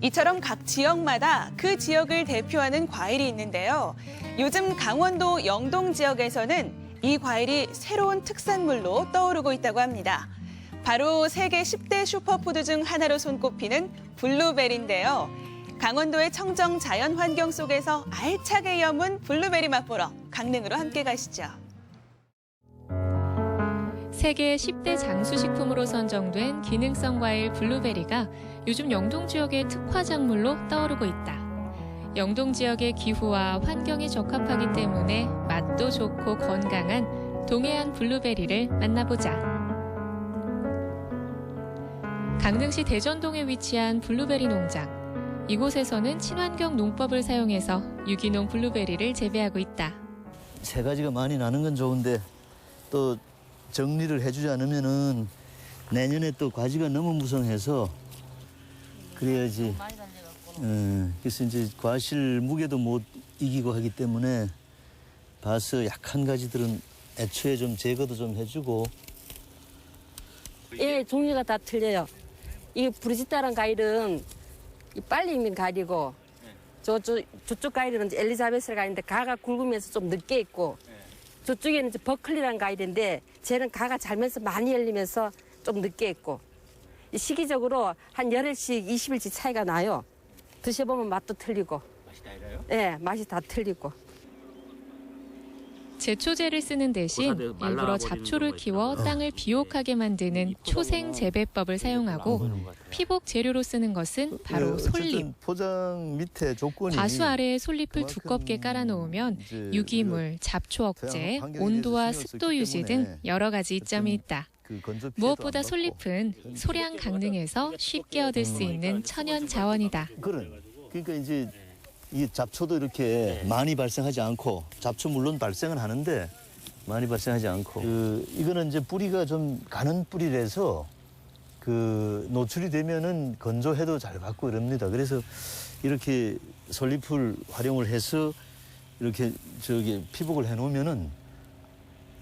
이처럼 각 지역마다 그 지역을 대표하는 과일이 있는데요. 요즘 강원도 영동 지역에서는 이 과일이 새로운 특산물로 떠오르고 있다고 합니다. 바로 세계 10대 슈퍼푸드 중 하나로 손꼽히는 블루베리인데요. 강원도의 청정 자연 환경 속에서 알차게 여문 블루베리 맛보러 강릉으로 함께 가시죠. 세계 10대 장수식품으로 선정된 기능성 과일 블루베리가 요즘 영동 지역의 특화 작물로 떠오르고 있다. 영동 지역의 기후와 환경에 적합하기 때문에 맛도 좋고 건강한 동해안 블루베리를 만나보자. 강릉시 대전동에 위치한 블루베리 농장. 이곳에서는 친환경 농법을 사용해서 유기농 블루베리를 재배하고 있다. 새 가지가 많이 나는 건 좋은데 또 정리를 해주지 않으면은 내년에 또 가지가 너무 무성해서 그래야지. 그래서 이제 과실 무게도 못 이기고 하기 때문에 봐서 약한 가지들은 애초에 좀 제거도 좀 해주고. 예, 종류가 다 틀려요. 이 브리지타란 과일은 빨리 익는 과일이고 저쪽 과일은 엘리자베스 과일인데 가가 굵으면서 좀 늦게 익고 저쪽에는 이제 버클리란 과일인데 쟤는 가가 잘면서 많이 열리면서 좀 늦게 익고 시기적으로 한 열흘씩 20일씩 차이가 나요. 드셔보면 맛도 틀리고. 맛이 달라요? 네, 맛이 다 틀리고. 제초제를 쓰는 대신 일부러 잡초를 키워 땅을 비옥하게 만드는 초생 재배법을 사용하고 피복 재료로 쓰는 것은 바로 솔잎. 포장 밑에 조건이 과수 아래에 솔잎을 두껍게 깔아놓으면 유기물, 잡초 억제, 온도와 습도 유지 등 여러 가지 이점이 있다. 무엇보다 솔잎은 소량 강릉에서 쉽게 얻을 수 있는 천연 자원이다. 그러니까 이제 이 잡초도 이렇게 많이 발생하지 않고 잡초 물론 발생은 하는데 많이 발생하지 않고 이거는 이제 뿌리가 좀 가는 뿌리라서 노출이 되면은 건조해도 잘 받고 이럽니다. 그래서 이렇게 솔잎을 활용을 해서 이렇게 피복을 해놓으면은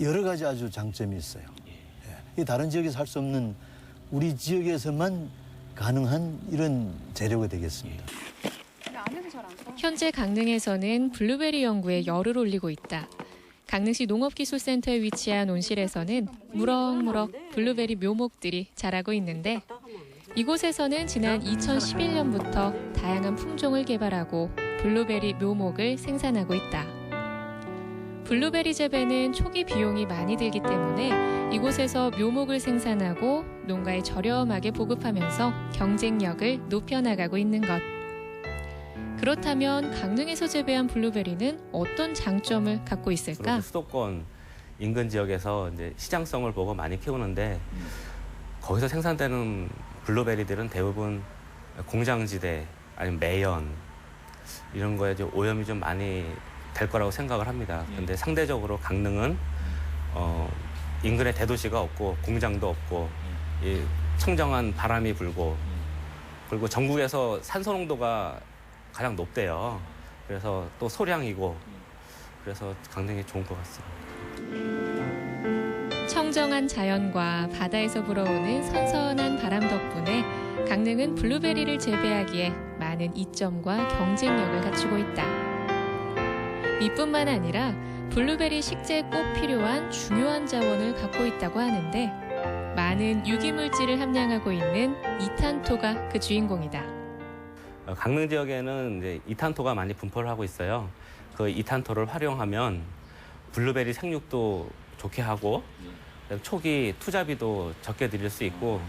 여러 가지 아주 장점이 있어요. 이 다른 지역에서 할 수 없는 우리 지역에서만 가능한 이런 재료가 되겠습니다. 현재 강릉에서는 블루베리 연구에 열을 올리고 있다. 강릉시 농업기술센터에 위치한 온실에서는 무럭무럭 블루베리 묘목들이 자라고 있는데 이곳에서는 지난 2011년부터 다양한 품종을 개발하고 블루베리 묘목을 생산하고 있다. 블루베리 재배는 초기 비용이 많이 들기 때문에 이곳에서 묘목을 생산하고 농가에 저렴하게 보급하면서 경쟁력을 높여나가고 있는 것. 그렇다면 강릉에서 재배한 블루베리는 어떤 장점을 갖고 있을까? 수도권 인근 지역에서 이제 시장성을 보고 많이 키우는데 거기서 생산되는 블루베리들은 대부분 공장지대 아니면 매연 이런 거에 이제 오염이 좀 많이 될 거라고 생각을 합니다. 근데 상대적으로 강릉은 인근에 대도시가 없고 공장도 없고 이 청정한 바람이 불고 그리고 전국에서 산소 농도가 가장 높대요. 그래서 또 소량이고 그래서 강릉이 좋은 것 같습니다. 청정한 자연과 바다에서 불어오는 선선한 바람 덕분에 강릉은 블루베리를 재배하기에 많은 이점과 경쟁력을 갖추고 있다. 이뿐만 아니라 블루베리 식재에 꼭 필요한 중요한 자원을 갖고 있다고 하는데 많은 유기물질을 함량하고 있는 이탄토가 그 주인공이다. 강릉 지역에는 이제 이탄토가 많이 분포를 하고 있어요. 그 이탄토를 활용하면 블루베리 생육도 좋게 하고 초기 투자비도 적게 들일 수 있고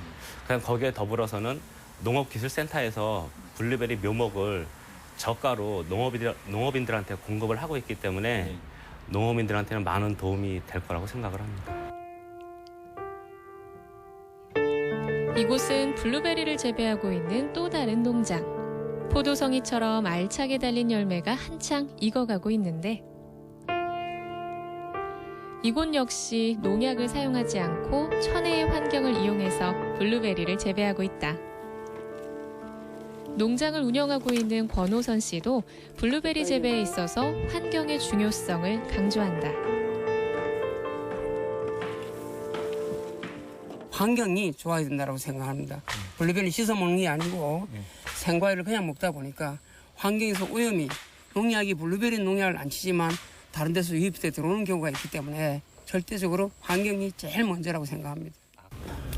그냥 거기에 더불어서는 농업기술센터에서 블루베리 묘목을 저가로 농업인들한테 공급을 하고 있기 때문에 농업인들한테는 많은 도움이 될 거라고 생각을 합니다. 이곳은 블루베리를 재배하고 있는 또 다른 농장. 포도송이처럼 알차게 달린 열매가 한창 익어가고 있는데 이곳 역시 농약을 사용하지 않고 천혜의 환경을 이용해서 블루베리를 재배하고 있다. 농장을 운영하고 있는 권호선 씨도 블루베리 재배에 있어서 환경의 중요성을 강조한다. 환경이 좋아야 된다고 생각합니다. 블루베리 씻어 먹는 게 아니고 생과일을 그냥 먹다 보니까 환경에서 오염이 농약이 블루베리 농약을 안 치지만 다른 데서 유입돼 들어오는 경우가 있기 때문에 절대적으로 환경이 제일 먼저라고 생각합니다.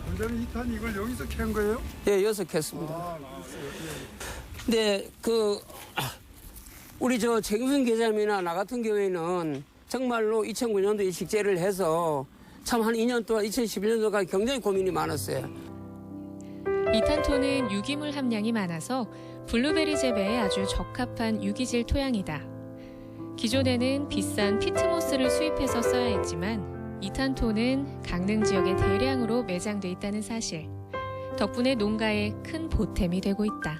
원장님 이탄 이걸 여기서 캔 거예요? 예, 여기서 캤습니다. 근데 우리 최경순 계장이나 나 같은 경우에는 정말로 2009년도에 식재를 해서 참 한 2년 동안 2011년도까지 굉장히 고민이 많았어요. 이탄토는 유기물 함량이 많아서 블루베리 재배에 아주 적합한 유기질 토양이다. 기존에는 비싼 피트모스를 수입해서 써야 했지만 이탄토는 강릉 지역에 대량으로 매장돼 있다는 사실. 덕분에 농가에 큰 보탬이 되고 있다.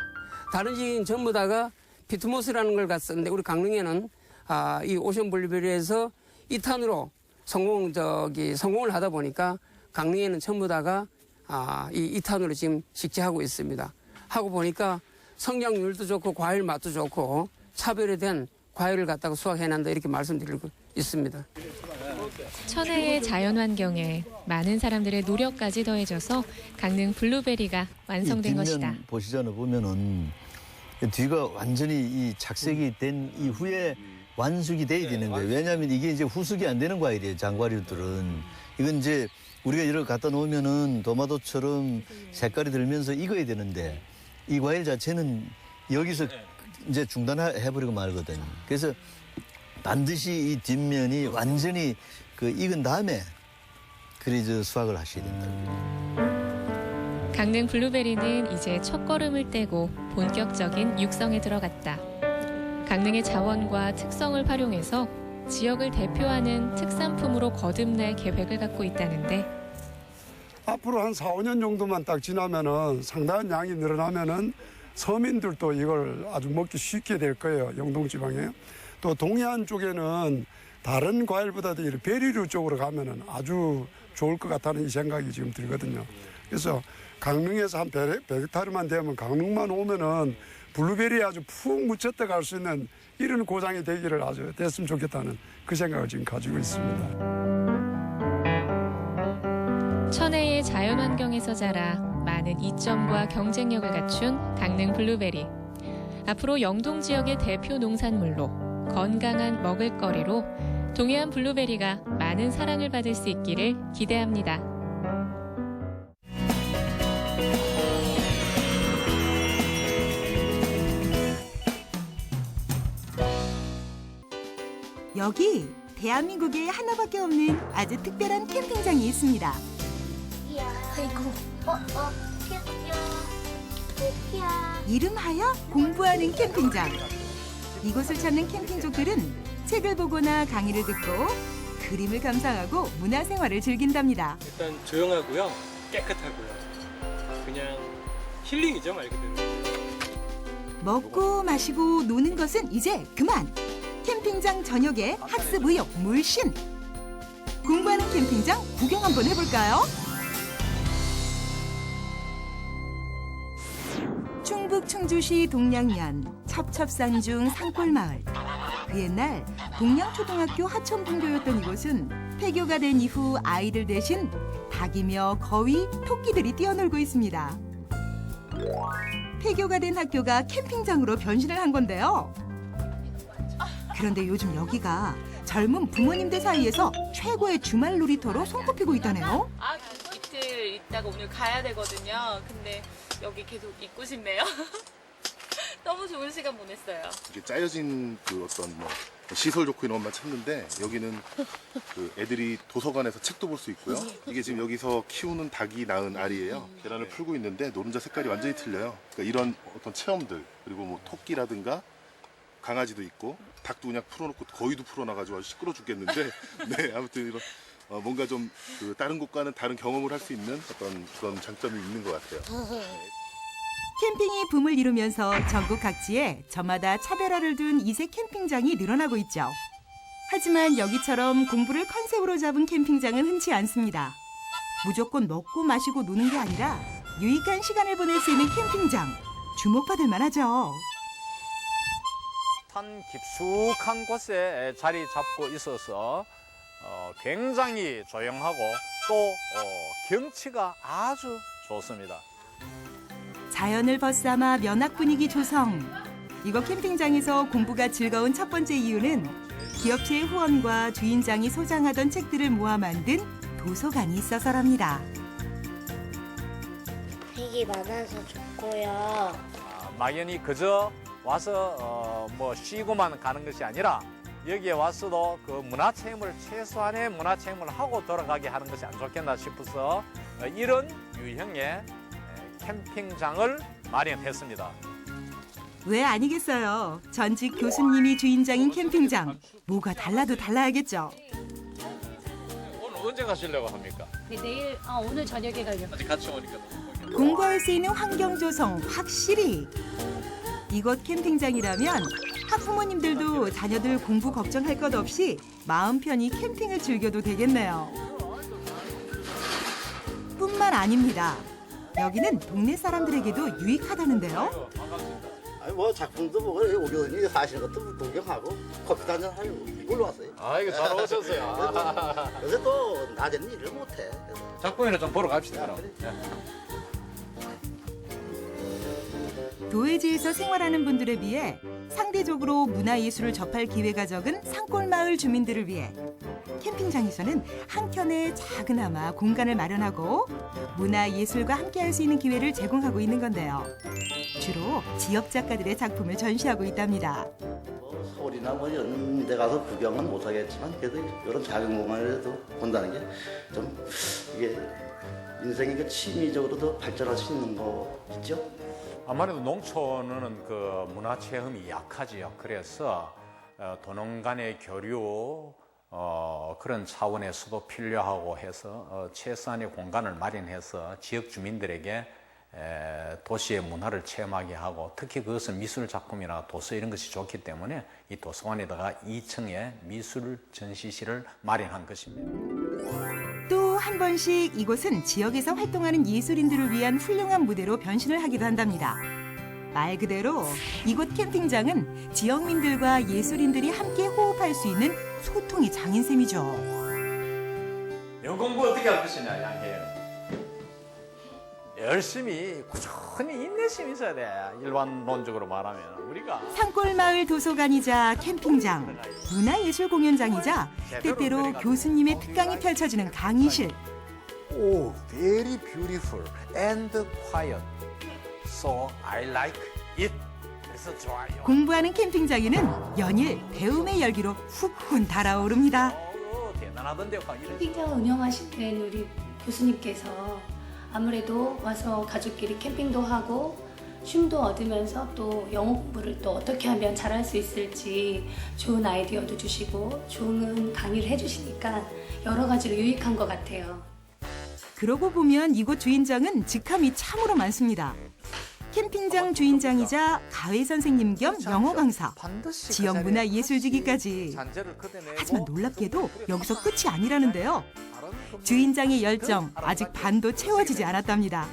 다른 지역은 전부 다가 피트모스라는 걸 갔었는데 우리 강릉에는 이 오션 블루베리에서 이탄으로 성공을 하다 보니까 강릉에는 전부 다가 이 이탄으로 지금 식재하고 있습니다. 하고 보니까 성장률도 좋고 과일 맛도 좋고 차별화된 과일을 갖다가 수확해낸다 이렇게 말씀드리고 있습니다. 천혜의 자연환경에 많은 사람들의 노력까지 더해져서 강릉 블루베리가 완성된 것이다. 보시잖아요. 보면은 뒤가 완전히 이 착색이 된 이후에 완숙이 돼야 되는 거예요. 왜냐하면 이게 이제 후숙이 안 되는 과일이에요. 장과류들은. 이건 이제 우리가 이렇게 갖다 놓으면은 도마도처럼 색깔이 들면서 익어야 되는데 이 과일 자체는 여기서 이제 중단해버리고 말거든요. 그래서 반드시 이 뒷면이 완전히 익은 다음에 그래서 수확을 하셔야 된다고. 강릉 블루베리는 이제 첫걸음을 떼고 본격적인 육성에 들어갔다. 강릉의 자원과 특성을 활용해서 지역을 대표하는 특산품으로 거듭날 계획을 갖고 있다는데 앞으로 한 4, 5년 정도만 딱 지나면은 상당한 양이 늘어나면은 서민들도 이걸 아주 먹기 쉽게 될 거예요. 영동지방에. 또 동해안 쪽에는 다른 과일보다도 이 베리류 쪽으로 가면은 아주 좋을 것 같다는 이 생각이 지금 들거든요. 그래서 강릉에서 한 100헥타르만 되면 강릉만 오면은 블루베리에 아주 푹 묻혔다 갈 수 있는 이런 고장이 되기를 아주 됐으면 좋겠다는 그 생각을 지금 가지고 있습니다. 천혜의 자연환경에서 자라 많은 이점과 경쟁력을 갖춘 강릉 블루베리. 앞으로 영동 지역의 대표 농산물로 건강한 먹을거리로 동해안 블루베리가 많은 사랑을 받을 수 있기를 기대합니다. 여기 대한민국에 하나밖에 없는 아주 특별한 캠핑장이 있습니다. 아이고, 토끼야. 이름하여 공부하는 캠핑장. 이곳을 찾는 캠핑족들은 책을 보거나 강의를 듣고 그림을 감상하고 문화생활을 즐긴답니다. 일단 조용하고요, 깨끗하고요. 그냥 힐링이죠, 말 그대로. 먹고 마시고 노는 것은 이제 그만. 캠핑장 저녁에 학습 의욕 물씬. 공부하는 캠핑장 구경 한번 해볼까요? 충북 충주시 동량면 첩첩산중 산골마을. 그 옛날 동량초등학교 하천분교였던 이곳은 폐교가 된 이후 아이들 대신 닭이며 거위, 토끼들이 뛰어놀고 있습니다. 폐교가 된 학교가 캠핑장으로 변신을 한 건데요. 그런데 요즘 여기가 젊은 부모님들 사이에서 최고의 주말 놀이터로 손꼽히고 있다네요. 이틀 있다가 오늘 가야 되거든요. 근데 여기 계속 있고 싶네요. 너무 좋은 시간 보냈어요. 이게 짜여진 그 어떤 뭐 시설 좋고 이런 것만 찾는데 여기는 그 애들이 도서관에서 책도 볼 수 있고요. 이게 지금 여기서 키우는 닭이 낳은 알이에요. 계란을 풀고 있는데 노른자 색깔이 완전히 틀려요. 그러니까 이런 어떤 체험들 그리고 뭐 토끼라든가 강아지도 있고 닭도 그냥 풀어놓고 거위도 풀어놔가지고 아주 시끄러 죽겠는데 네 아무튼 이런 뭔가 좀 그 다른 곳과는 다른 경험을 할 수 있는 어떤 그런 장점이 있는 것 같아요. 캠핑이 붐을 이루면서 전국 각지에 저마다 차별화를 둔 이색 캠핑장이 늘어나고 있죠. 하지만 여기처럼 공부를 컨셉으로 잡은 캠핑장은 흔치 않습니다. 무조건 먹고 마시고 노는 게 아니라 유익한 시간을 보낼 수 있는 캠핑장. 주목받을 만하죠. 산 깊숙한 곳에 자리 잡고 있어서 굉장히 조용하고 또 경치가 아주 좋습니다. 자연을 벗삼아 면학 분위기 조성. 이곳 캠핑장에서 공부가 즐거운 첫 번째 이유는 기업체의 후원과 주인장이 소장하던 책들을 모아 만든 도서관이 있어서랍니다. 책이 많아서 좋고요. 막연히 그저 와서 뭐 쉬고만 가는 것이 아니라 여기에 와서도 그 문화체험을 최소한의 문화체험을 하고 돌아가게 하는 것이 안 좋겠나 싶어서 이런 유형의 캠핑장을 마련했습니다. 왜 아니겠어요. 전직 교수님이 주인장인 캠핑장. 뭐가 달라도 달라야겠죠. 오늘 언제 가시려고 합니까? 네, 내일 오늘 저녁에 가려고. 아직 같이 오니까 공부할 수 있는 환경 조성 확실히. 이곳 캠핑장이라면 학부모님들도 자녀들 공부 걱정할 것 없이 마음 편히 캠핑을 즐겨도 되겠네요. 뿐만 아닙니다. 여기는 동네 사람들에게도 유익하다는데요. 아니 뭐 작품도 보고 오려니 하시는 것도 구경하고 커피도 한잔 하고 이걸로 왔어요. 아 이거 잘 오셨어요. 요새 또 낮에는 일을 못해. 작품이나 좀 보러 갑시다. 그럼. 도회지에서 생활하는 분들에 비해 상대적으로 문화예술을 접할 기회가 적은 산골마을 주민들을 위해 캠핑장에서는 한켠에 작은아마 공간을 마련하고 문화예술과 함께할 수 있는 기회를 제공하고 있는 건데요. 주로 지역 작가들의 작품을 전시하고 있답니다. 서울이나 뭐 이런 데 가서 구경은 못하겠지만 그래도 이런 작은 공간에도 본다는 게 좀 이게 인생의 그 취미적으로 더 발전할 수 있는 거겠죠. 아무래도 농촌은 그 문화 체험이 약하지요. 그래서 도농 간의 교류 그런 차원에서도 필요하고 해서 최소한의 공간을 마련해서 지역 주민들에게 도시의 문화를 체험하게 하고 특히 그것은 미술 작품이나 도서 이런 것이 좋기 때문에 이 도서관에다가 2층에 미술 전시실을 마련한 것입니다. 또 한 번씩 이곳은 지역에서 활동하는 예술인들을 위한 훌륭한 무대로 변신을 하기도 한답니다. 말 그대로 이곳 캠핑장은 지역민들과 예술인들이 함께 호흡할 수 있는 소통의 장인 셈이죠. 영어 공부 어떻게 할 것이냐, 양혜연. 열심히 꾸준히 인내심이 있어야 돼. 일반론적으로 말하면 우리가 산골마을 도서관이자 캠핑장, 문화예술공연장이자 때때로 교수님의 특강이 펼쳐지는 강의실. Oh, very beautiful and quiet. So I like it. 그래서 좋아요. 공부하는 캠핑장에는 연일 배움의 열기로 훅훈 달아오릅니다. 대단하던데요. 캠핑장을 운영하시는 우리 교수님께서 아무래도 와서 가족끼리 캠핑도 하고 쉼도 얻으면서 또 영어 공부를 또 어떻게 하면 잘할 수 있을지 좋은 아이디어도 주시고 좋은 강의를 해주시니까 여러 가지로 유익한 것 같아요. 그러고 보면 이곳 주인장은 직함이 참으로 많습니다. 캠핑장 주인장이자 가회 선생님 겸 영어 강사, 지역 문화 예술지기까지. 하지만 놀랍게도 여기서 끝이 아니라는데요. 주인장의 열정 아직 반도 채워지지 않았답니다.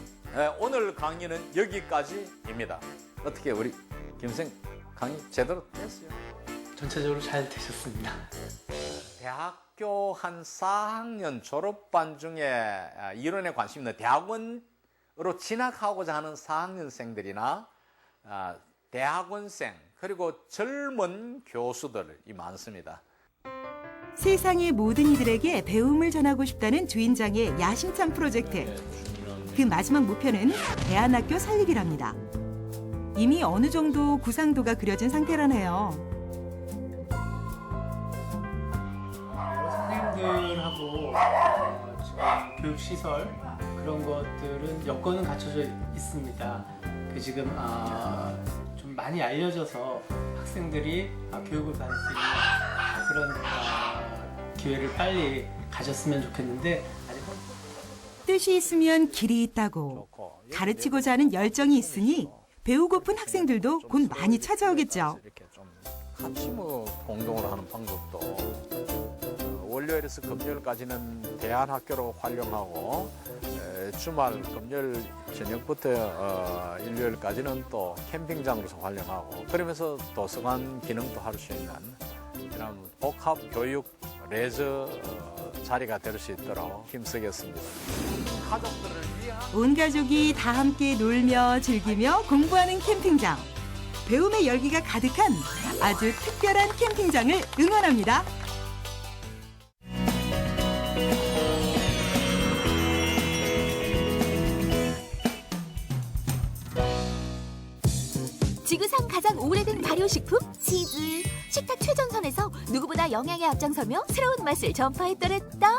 오늘 강의는 여기까지입니다. 어떻게 우리 김 선생 강의 제대로 됐어요? 전체적으로 잘 되셨습니다. 대학교 한 4학년 졸업반 중에 이론에 관심 있는 대학원으로 진학하고자 하는 4학년생들이나 대학원생 그리고 젊은 교수들이 많습니다. 세상의 모든 이들에게 배움을 전하고 싶다는 주인장의 야심찬 프로젝트. 그 마지막 목표는 대안학교 설립이랍니다. 이미 어느 정도 구상도가 그려진 상태라네요. 선생님들하고 지금 교육시설 그런 것들은 여건은 갖춰져 있습니다. 그 지금 좀 많이 알려져서 학생들이 교육을 받을 수 있는 그런 기회를 빨리 가졌으면 좋겠는데 아직 뜻이 있으면 길이 있다고. 가르치고자 하는 열정이 있으니 배우고픈 학생들도 곧 많이 찾아오겠죠. 같이 공동으로 하는 방법도 월요일에서 금요일까지는 대안학교로 활용하고 주말 금요일 저녁부터 일요일까지는 또 캠핑장으로서 활용하고 그러면서 도서관 기능도 할 수 있는 이런 복합 교육 레저 자리가 될 수 있도록 힘쓰겠습니다. 가족들을 위한 온 가족이 다 함께 놀며 즐기며 공부하는 캠핑장. 배움의 열기가 가득한 아주 특별한 캠핑장을 응원합니다. 지구상 가장 오래된 발효식품 치즈. 식탁 최전선에서 누구보다 영양에 앞장서며 새로운 맛을 전파했더랬다.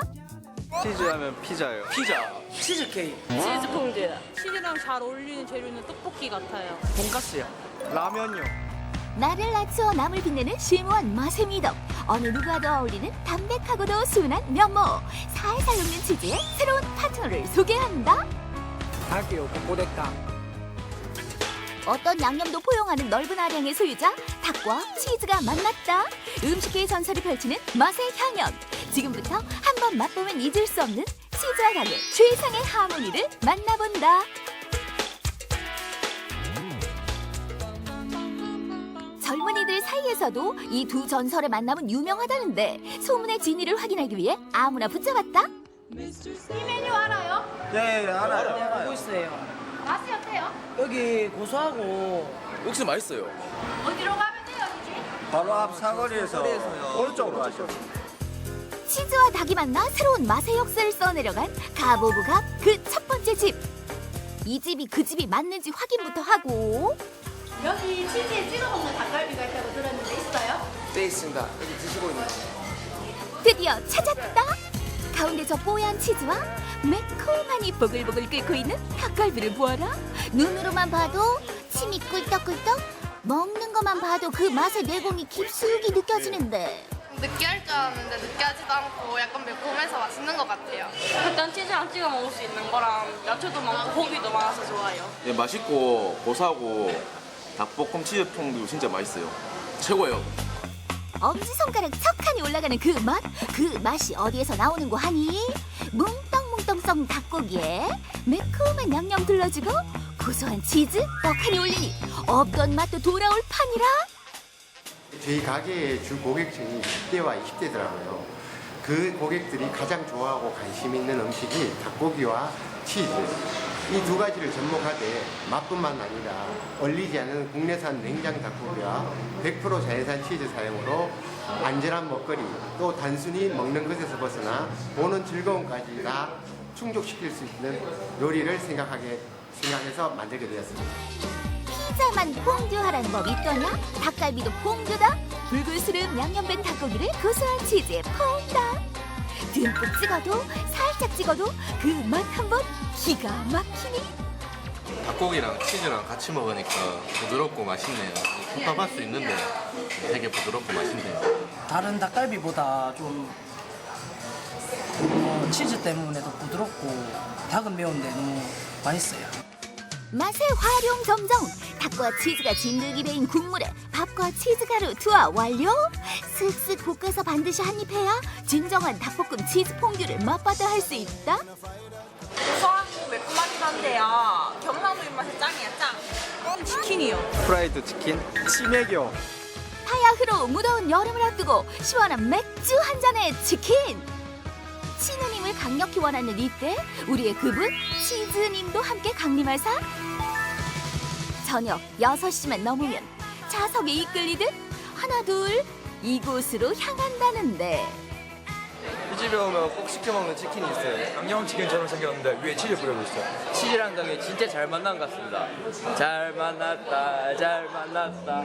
치즈하면 피자예요. 피자. 치즈케이크. 치즈 퐁듀. 치즈랑 잘 어울리는 재료는 떡볶이 같아요. 돈가스요. 라면요. 나를 낮추어 남을 빛내는 심오한 맛의 미덕. 어느 누구와도 어울리는 담백하고도 순한 면모. 살살 녹는 치즈의 새로운 파트너를 소개한다. 닭이요. 꼬꼬댁닭. 어떤 양념도 포용하는 넓은 아량의 소유자 닭과 치즈가 만났다. 음식계의 전설이 펼치는 맛의 향연. 지금부터 한번 맛보면 잊을 수 없는 치즈와 닭의 최상의 하모니를 만나본다. 젊은이들 사이에서도 이 두 전설의 만남은 유명하다는데 소문의 진위를 확인하기 위해 아무나 붙잡았다. 이 메뉴 알아요? 네, 알아요. 네, 보고 있어요. 맛이 어때요? 여기 고소하고 역시 맛있어요. 어디로 가면 돼요, 여기? 바로 앞 사거리에서 오른쪽으로 가시죠. 치즈와 닭이 만나 새로운 맛의 역사를 써내려간 가보부갑 그 첫 번째 집. 이 집이 그 집이 맞는지 확인부터 하고. 여기 치즈에 찍어 먹는 닭갈비가 있다고 들었는데 있어요? 네, 있습니다. 여기 드시고 있는 드디어 찾았다. 가운데 저 뽀얀 치즈와 매콤하니 보글보글 끓고 있는 닭갈비를 보아라. 눈으로만 봐도 침이 꿀떡꿀떡. 먹는 것만 봐도 그 맛의 내공이 깊숙이 느껴지는데 느끼할 줄 알았는데 느끼하지도 않고 약간 매콤해서 맛있는 것 같아요. 일단 치즈랑 찍어 먹을 수 있는 거랑 야채도 많고 고기도 많아서 좋아요. 예, 맛있고 고소하고 닭볶음 치즈통도 진짜 맛있어요. 최고예요. 엄지손가락 척하니 올라가는 그 맛? 그 맛이 어디에서 나오는 거 하니? 뭉떡뭉떡 썩은 닭고기에 매콤한 양념 둘러주고 고소한 치즈 떡하니 올리니 없던 맛도 돌아올 판이라. 저희 가게의 주 고객층이 10대와 20대더라고요. 그 고객들이 가장 좋아하고 관심 있는 음식이 닭고기와 치즈. 이 두 가지를 접목하되 맛뿐만 아니라 얼리지 않은 국내산 냉장 닭고기와 100% 자연산 치즈 사용으로 안전한 먹거리, 또 단순히 먹는 것에서 벗어나 보는 즐거움까지 다 충족시킬 수 있는 요리를 생각해서 만들게 되었습니다. 피자만 퐁듀하라는 법이 있더냐? 닭갈비도 퐁듀다. 불그스름 양념된 닭고기를 고소한 치즈에 퐁다. 듬뿍 찍어도 살짝 찍어도 그 맛 한번 기가 막히니. 닭고기랑 치즈랑 같이 먹으니까 부드럽고 맛있네요. kup합할 수 있는데 되게 부드럽고 맛있네요. 다른 닭갈비보다 좀 치즈 때문에 더 부드럽고 닭은 매운데 너무 맛있어요. 맛의 활용 점정. 닭과 치즈가 진득이 배인 국물에 밥과 치즈가루 투하 완료. 슥슥 볶아서 반드시 한입 해야 진정한 닭볶음 치즈 퐁듀를 맛봤다 할 수 있다. 고소하고 매콤하긴 한데요. 경상도 입맛에 짱이야, 짱. 치킨이요. 프라이드 치킨, 치맥이요. 하야흐로 무더운 여름을 앞두고 시원한 맥주 한 잔에 치킨. 치느님을 강력히 원하는 이때 우리의 그분 치즈님도 함께 강림하사. 저녁 6시만 넘으면 좌석에 이끌리듯 하나둘 이곳으로 향한다는데. 이 집에 오면 꼭 시켜 먹는 치킨이 있어요. 양념치킨처럼 생겼는데 위에 치즈 뿌려져 있어요. 치즈랑 닭이 진짜 잘 만난 것 같습니다. 잘 만났다, 잘 만났다.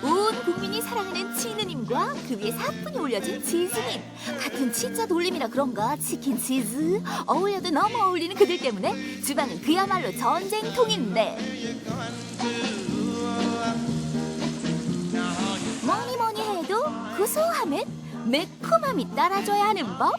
온 국민이 사랑하는 치느님과 그 위에 사뿐히 올려진 치즈님. 같은 치자 돌림이라 그런가 치킨 치즈 어울려도 너무 어울리는 그들 때문에 주방은 그야말로 전쟁통인데. 뭐니 해도 고소함엔 매콤함이 따라줘야 하는 법.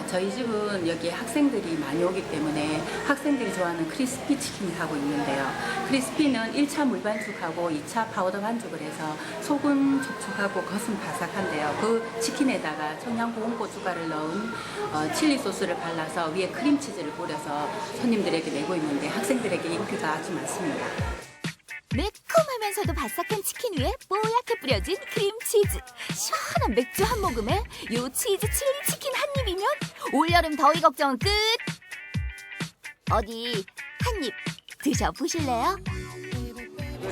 저희 집은 여기에 학생들이 많이 오기 때문에 학생들이 좋아하는 크리스피 치킨을 하고 있는데요. 크리스피는 1차 물 반죽하고 2차 파우더 반죽을 해서 속은 촉촉하고 겉은 바삭한데요. 그 치킨에다가 청양 고운 고춧가루를 넣은 칠리 소스를 발라서 위에 크림치즈를 뿌려서 손님들에게 내고 있는데 학생들에게 인기가 아주 많습니다. 매콤하면서도 바삭한 치킨 위에 뽀얗게 뿌려진 크림치즈. 시원한 맥주 한 모금에 요 치즈 칠리 치킨 한 입이면 올여름 더위 걱정은 끝. 어디 한 입 드셔보실래요?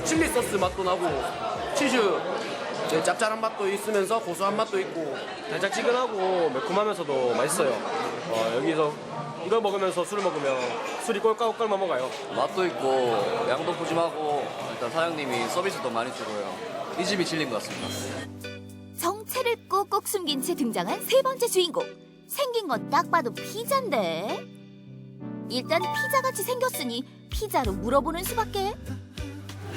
칠리 소스 맛도 나고 치즈 짭짤한 맛도 있으면서 고소한 맛도 있고 달짝지근하고 매콤하면서도 맛있어요. 여기서 이걸 먹으면서 술을 먹으면 술이 꼴깍꼴깍 넘어가요. 맛도 있고 양도 푸짐하고 일단 사장님이 서비스도 많이 주고요. 이 집이 질린 것 같습니다. 정체를 꼭꼭 숨긴 채 등장한 세 번째 주인공. 생긴 건 딱 봐도 피자인데. 일단 피자같이 생겼으니 피자로 물어보는 수밖에.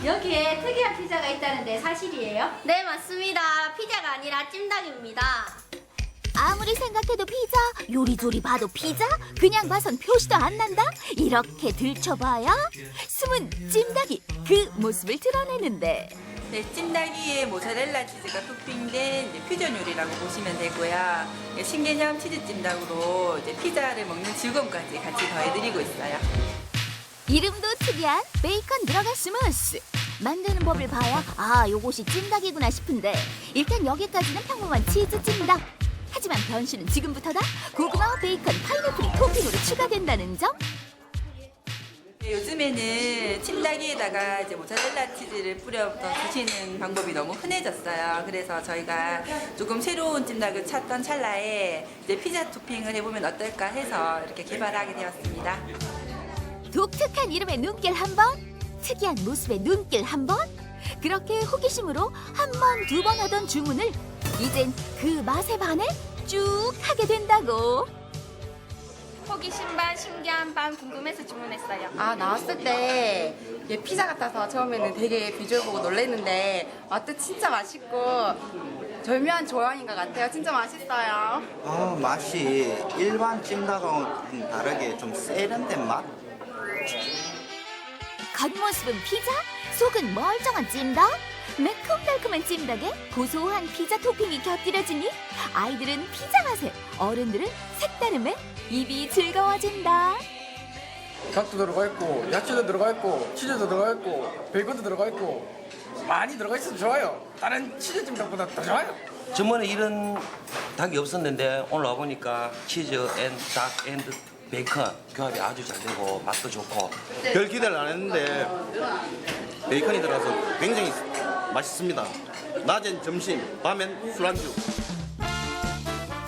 여기에 특이한 피자가 있다는데 사실이에요? 네, 맞습니다. 피자가 아니라 찜닭입니다. 아무리 생각해도 피자, 요리조리 봐도 피자, 그냥 봐선 표시도 안 난다? 이렇게 들춰봐야 숨은 찜닭이 그 모습을 드러내는데. 네, 찜닭이에 모짜렐라 치즈가 토핑된 퓨전 요리라고 보시면 되고요. 신개념 치즈 찜닭으로 피자를 먹는 즐거움까지 같이 더해드리고 있어요. 이름도 특이한 베이컨 들어가 스무스. 만드는 법을 봐야 아, 요것이 찜닭이구나 싶은데 일단 여기까지는 평범한 치즈 찜닭. 하지만 변신은 지금부터다. 고구마와 베이컨, 파인애플이 토핑으로 추가된다는 점. 네, 요즘에는 찜닭이에다가 모짜렐라 치즈를 뿌려서 드시는 방법이 너무 흔해졌어요. 그래서 저희가 조금 새로운 찜닭을 찾던 찰나에 피자 토핑을 해보면 어떨까 해서 이렇게 개발하게 되었습니다. 독특한 이름의 눈길 한 번, 특이한 모습의 눈길 한 번. 그렇게 호기심으로 한 번, 두 번 하던 주문을 이젠 그 맛에 반해 쭉 하게 된다고. 호기심 반, 신기한 반 궁금해서 주문했어요. 나왔을 때 피자 같아서 처음에는 되게 비주얼 보고 놀랐는데 맛도 진짜 맛있고 절묘한 조형인 것 같아요. 진짜 맛있어요. 맛이 일반 찜닭하고는 다르게 좀 세련된 맛? 겉모습은 피자, 속은 멀쩡한 찜닭. 매콤달콤한 찜닭에 고소한 피자 토핑이 곁들여지니 아이들은 피자 맛에, 어른들은 색다름에 입이 즐거워진다. 닭도 들어가 있고 야채도 들어가 있고 치즈도 들어가 있고 베이컨도 들어가 있고 많이 들어가 있어서 좋아요. 다른 치즈 찜닭보다 더 좋아요. 전번에 이런 닭이 없었는데 오늘 와보니까 치즈 앤 닭 앤 베이컨 교합이 아주 잘 되고 맛도 좋고 별 기대를 안 했는데 베이컨이 들어가서 굉장히 맛있습니다. 낮엔 점심, 밤엔 술안주.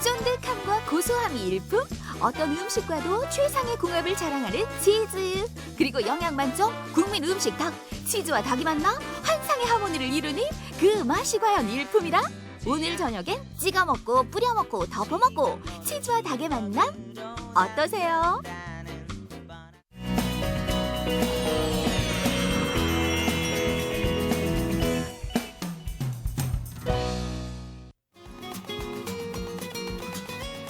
쫀득함과 고소함이 일품, 어떤 음식과도 최상의 궁합을 자랑하는 치즈. 그리고 영양 만점 국민 음식 닭, 치즈와 닭이 만나 환상의 하모니를 이루니 그 맛이 과연 일품이라? 오늘 저녁엔 찍어 먹고 뿌려 먹고 덮어 먹고 치즈와 닭의 만남 어떠세요?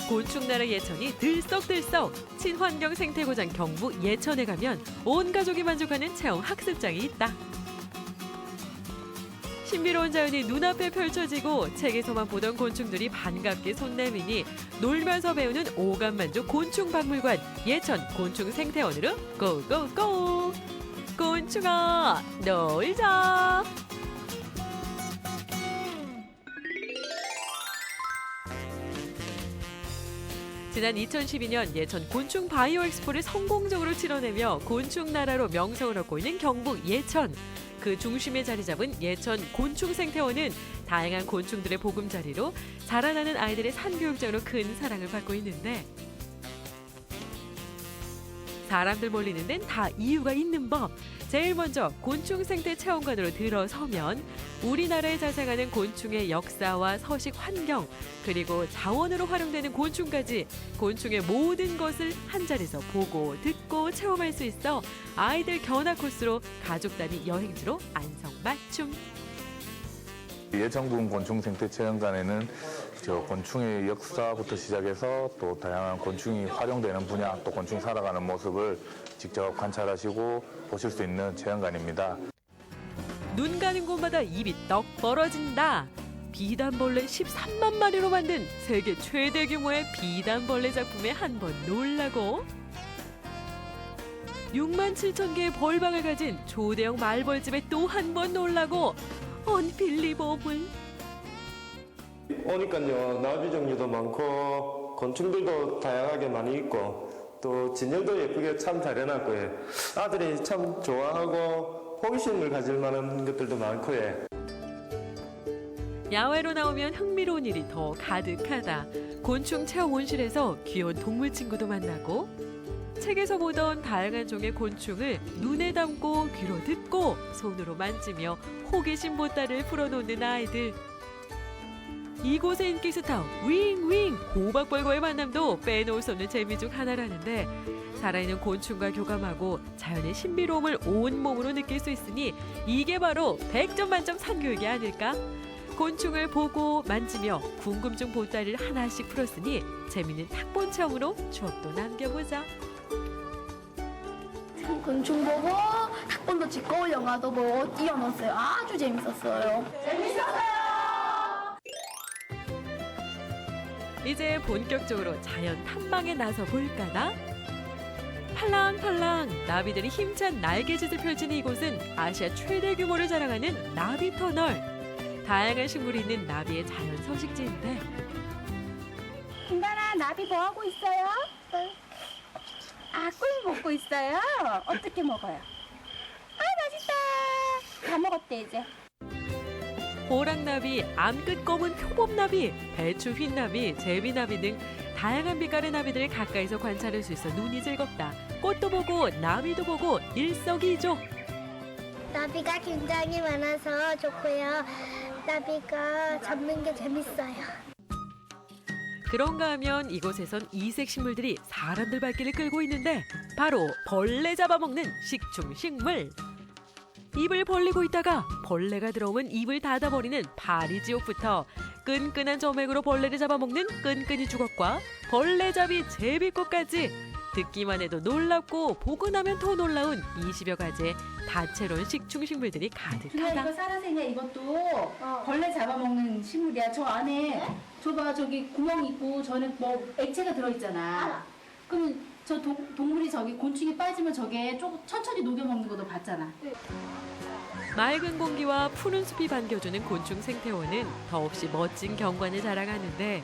곤충나라 예천이 들썩들썩. 친환경 생태고장 경북 예천에 가면 온 가족이 만족하는 체험 학습장이 있다. 신비로운 자연이 눈앞에 펼쳐지고 책에서만 보던 곤충들이 반갑게 손 내미니 놀면서 배우는 오감만족 곤충박물관 예천 곤충생태원으로 고고고! 곤충아 놀자! 지난 2012년 예천 곤충 바이오 엑스포를 성공적으로 치러내며 곤충 나라로 명성을 얻고 있는 경북 예천. 그 중심에 자리 잡은 예천 곤충생태원은 다양한 곤충들의 보금자리로 자라나는 아이들의 산교육장으로 큰 사랑을 받고 있는데 사람들 몰리는 데는 다 이유가 있는 법. 제일 먼저 곤충생태 체험관으로 들어서면 우리나라에 자생하는 곤충의 역사와 서식 환경, 그리고 자원으로 활용되는 곤충까지 곤충의 모든 것을 한자리에서 보고 듣고 체험할 수 있어 아이들 견학 코스로 가족 단위 여행지로 안성맞춤. 예천군 곤충생태체험관에는 곤충의 역사부터 시작해서 또 다양한 곤충이 활용되는 분야, 또 곤충이 살아가는 모습을 직접 관찰하시고 보실 수 있는 체험관입니다. 눈 가는 곳마다 입이 떡 벌어진다. 비단벌레 13만 마리로 만든 세계 최대 규모의 비단벌레 작품에 한 번 놀라고 6만 7천 개의 벌방을 가진 초대형 말벌집에 또 한 번 놀라고 언빌리버블. 오니까요, 나비 종류도 많고 곤충들도 다양하게 많이 있고 또 진열도 예쁘게 참 잘 해놨고요. 아들이 참 좋아하고 호기심을 가질 만한 것들도 많고. 야외로 나오면 흥미로운 일이 더 가득하다. 곤충 체험 온실에서 귀여운 동물 친구도 만나고 책에서 보던 다양한 종의 곤충을 눈에 담고 귀로 듣고 손으로 만지며 호기심 보따리를 풀어놓는 아이들. 이곳의 인기 스타 윙윙 호박벌과의 만남도 빼놓을 수 없는 재미 중 하나라는데 살아있는 곤충과 교감하고 자연의 신비로움을 온몸으로 느낄 수 있으니 이게 바로 100점 만점 산교육이 아닐까? 곤충을 보고 만지며 궁금증 보따리를 하나씩 풀었으니 재미있는 탁본 체험으로 추억도 남겨보자. 곤충 보고 탁본도 찍고 영화도 보고 뛰어놀았어요. 아주 재밌었어요. 재밌었어요. 이제 본격적으로 자연 탐방에 나서 볼까나? 팔랑팔랑 나비들이 힘찬 날개짓을 펼치는 이곳은 아시아 최대 규모를 자랑하는 나비터널. 다양한 식물이 있는 나비의 자연 서식지인데 김바라 나비 뭐 하고 있어요? 아, 꿀 먹고 있어요? 어떻게 먹어요? 아, 맛있다. 다 먹었대 이제. 호랑나비, 암끝 검은 표범나비, 배추 휜나비, 제비나비 등 다양한 빛깔의 나비들을 가까이서 관찰할 수 있어 눈이 즐겁다. 꽃도 보고 나비도 보고 일석이조. 나비가 굉장히 많아서 좋고요. 나비가 잡는 게 재밌어요. 그런가 하면 이곳에선 이색 식물들이 사람들 발길을 끌고 있는데 바로 벌레 잡아먹는 식충식물. 입을 벌리고 있다가 벌레가 들어오면 입을 닫아버리는 파리지옥부터 끈끈한 점액으로 벌레를 잡아먹는 끈끈이 주걱과 벌레잡이 제비꽃까지 듣기만 해도 놀랍고 보고 나면 더 놀라운 20여 가지의 다채로운 식충식물들이 가득하다. 이거 사라생이야. 이것도 벌레 잡아먹는 식물이야. 저 안에 저봐 저기 구멍 있고 저는 뭐 액체가 들어있잖아. 그러면 저 동물이 저기 곤충이 빠지면 저게 조금 천천히 녹여먹는 것도 봤잖아. 맑은 공기와 푸른 숲이 반겨주는 곤충 생태원은 더없이 멋진 경관을 자랑하는데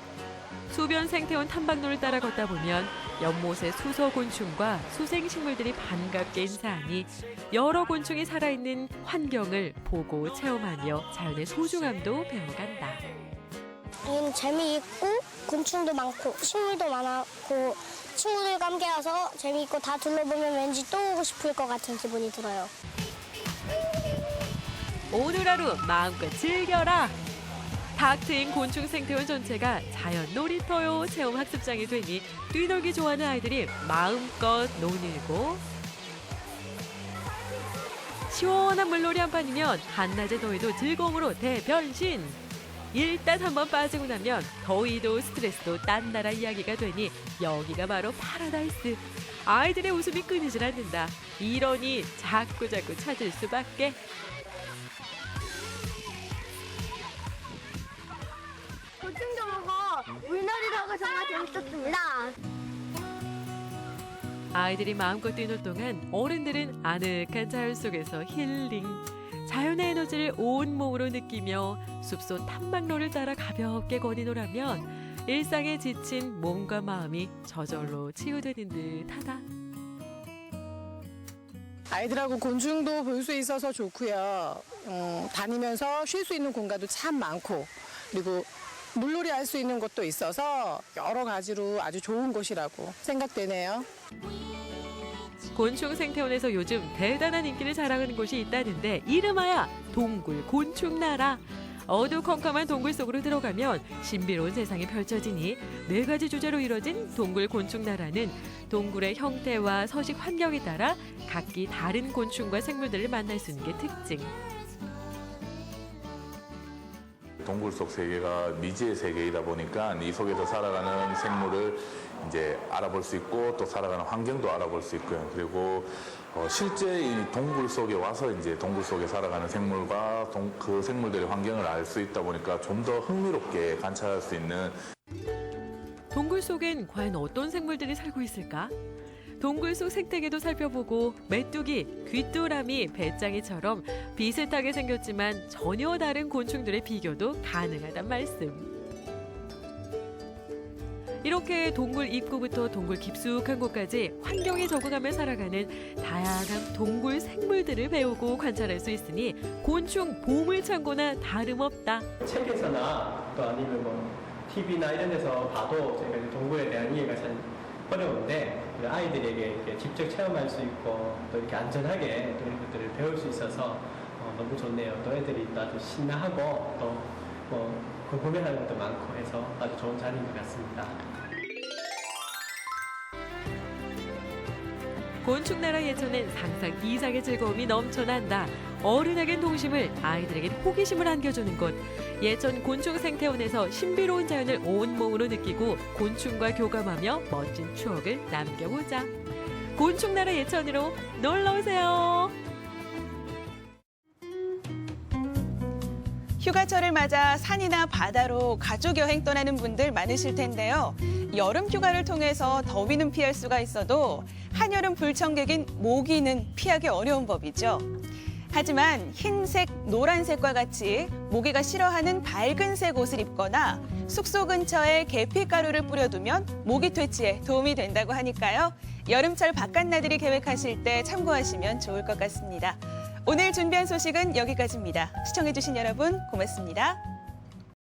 수변 생태원 탐방로를 따라 걷다 보면 연못의 수서곤충과 수생식물들이 반갑게 인사하니 여러 곤충이 살아있는 환경을 보고 체험하며 자연의 소중함도 배워간다. 여기는 재미있고 곤충도 많고 식물도 많고 친구들과 함께 와서 재미있고 다 둘러보면 왠지 또 오고 싶을 것 같은 기분이 들어요. 오늘 하루 마음껏 즐겨라. 탁 트인 곤충 생태원 전체가 자연 놀이터요 체험 학습장이 되니 뛰놀기 좋아하는 아이들이 마음껏 논일고 시원한 물놀이 한 판이면 한낮의 더위도 즐거움으로 대변신. 일단 한번 빠지고 나면 더위도 스트레스도 딴 나라 이야기가 되니 여기가 바로 파라다이스. 아이들의 웃음이 끊이질 않는다. 이러니 자꾸자꾸 찾을 수밖에. 곤충도 보고 물놀이도 하고 정말 재밌었습니다. 아이들이 마음껏 뛰는 동안 어른들은 아늑한 자연 속에서 힐링. 자연의 에너지를 온몸으로 느끼며 숲속 탐방로를 따라 가볍게 거리노라면 일상에 지친 몸과 마음이 저절로 치유되는 듯하다. 아이들하고 곤충도 볼 수 있어서 좋고요. 다니면서 쉴 수 있는 공간도 참 많고 그리고 물놀이 할 수 있는 곳도 있어서 여러 가지로 아주 좋은 곳이라고 생각되네요. 곤충 생태원에서 요즘 대단한 인기를 자랑하는 곳이 있다는데 이름하여 동굴 곤충나라. 어두컴컴한 동굴 속으로 들어가면 신비로운 세상이 펼쳐지니 4가지 주제로 이뤄진 동굴 곤충나라는 동굴의 형태와 서식 환경에 따라 각기 다른 곤충과 생물들을 만날 수 있는 게 특징. 동굴 속 세계가 미지의 세계이다 보니까 이 속에서 살아가는 생물을 이제 알아볼 수 있고 또 살아가는 환경도 알아볼 수 있고요. 그리고 실제 이 동굴 속에 와서 이제 동굴 속에 살아가는 생물과 그 생물들의 환경을 알 수 있다 보니까 좀 더 흥미롭게 관찰할 수 있는. 동굴 속엔 과연 어떤 생물들이 살고 있을까? 동굴 속 생태계도 살펴보고 메뚜기, 귀뚜라미, 배짱이처럼 비슷하게 생겼지만 전혀 다른 곤충들의 비교도 가능하단 말씀. 이렇게 동굴 입구부터 동굴 깊숙한 곳까지 환경에 적응하며 살아가는 다양한 동굴 생물들을 배우고 관찰할 수 있으니 곤충 보물창고나 다름없다. 책에서나 또 아니면 뭐 TV나 이런 데서 봐도 저희가 이제 동굴에 대한 이해가 잘 어려운데 아이들에게 이렇게 직접 체험할 수 있고 또 이렇게 안전하게 또 이런 것들을 배울 수 있어서 너무 좋네요. 또 애들이 또 아주 신나하고 또 궁금해하는 것도 많고 해서 아주 좋은 자리인 것 같습니다. 곤충나라 예천엔 상상 이상의 즐거움이 넘쳐난다. 어른에겐 동심을, 아이들에겐 호기심을 안겨주는 곳. 예천 곤충생태원에서 신비로운 자연을 온몸으로 느끼고 곤충과 교감하며 멋진 추억을 남겨보자. 곤충나라 예천으로 놀러오세요. 휴가철을 맞아 산이나 바다로 가족 여행 떠나는 분들 많으실 텐데요. 여름 휴가를 통해서 더위는 피할 수가 있어도 한여름 불청객인 모기는 피하기 어려운 법이죠. 하지만 흰색, 노란색과 같이 모기가 싫어하는 밝은색 옷을 입거나 숙소 근처에 계피가루를 뿌려두면 모기 퇴치에 도움이 된다고 하니까요. 여름철 바깥나들이 계획하실 때 참고하시면 좋을 것 같습니다. 오늘 준비한 소식은 여기까지입니다. 시청해주신 여러분 고맙습니다.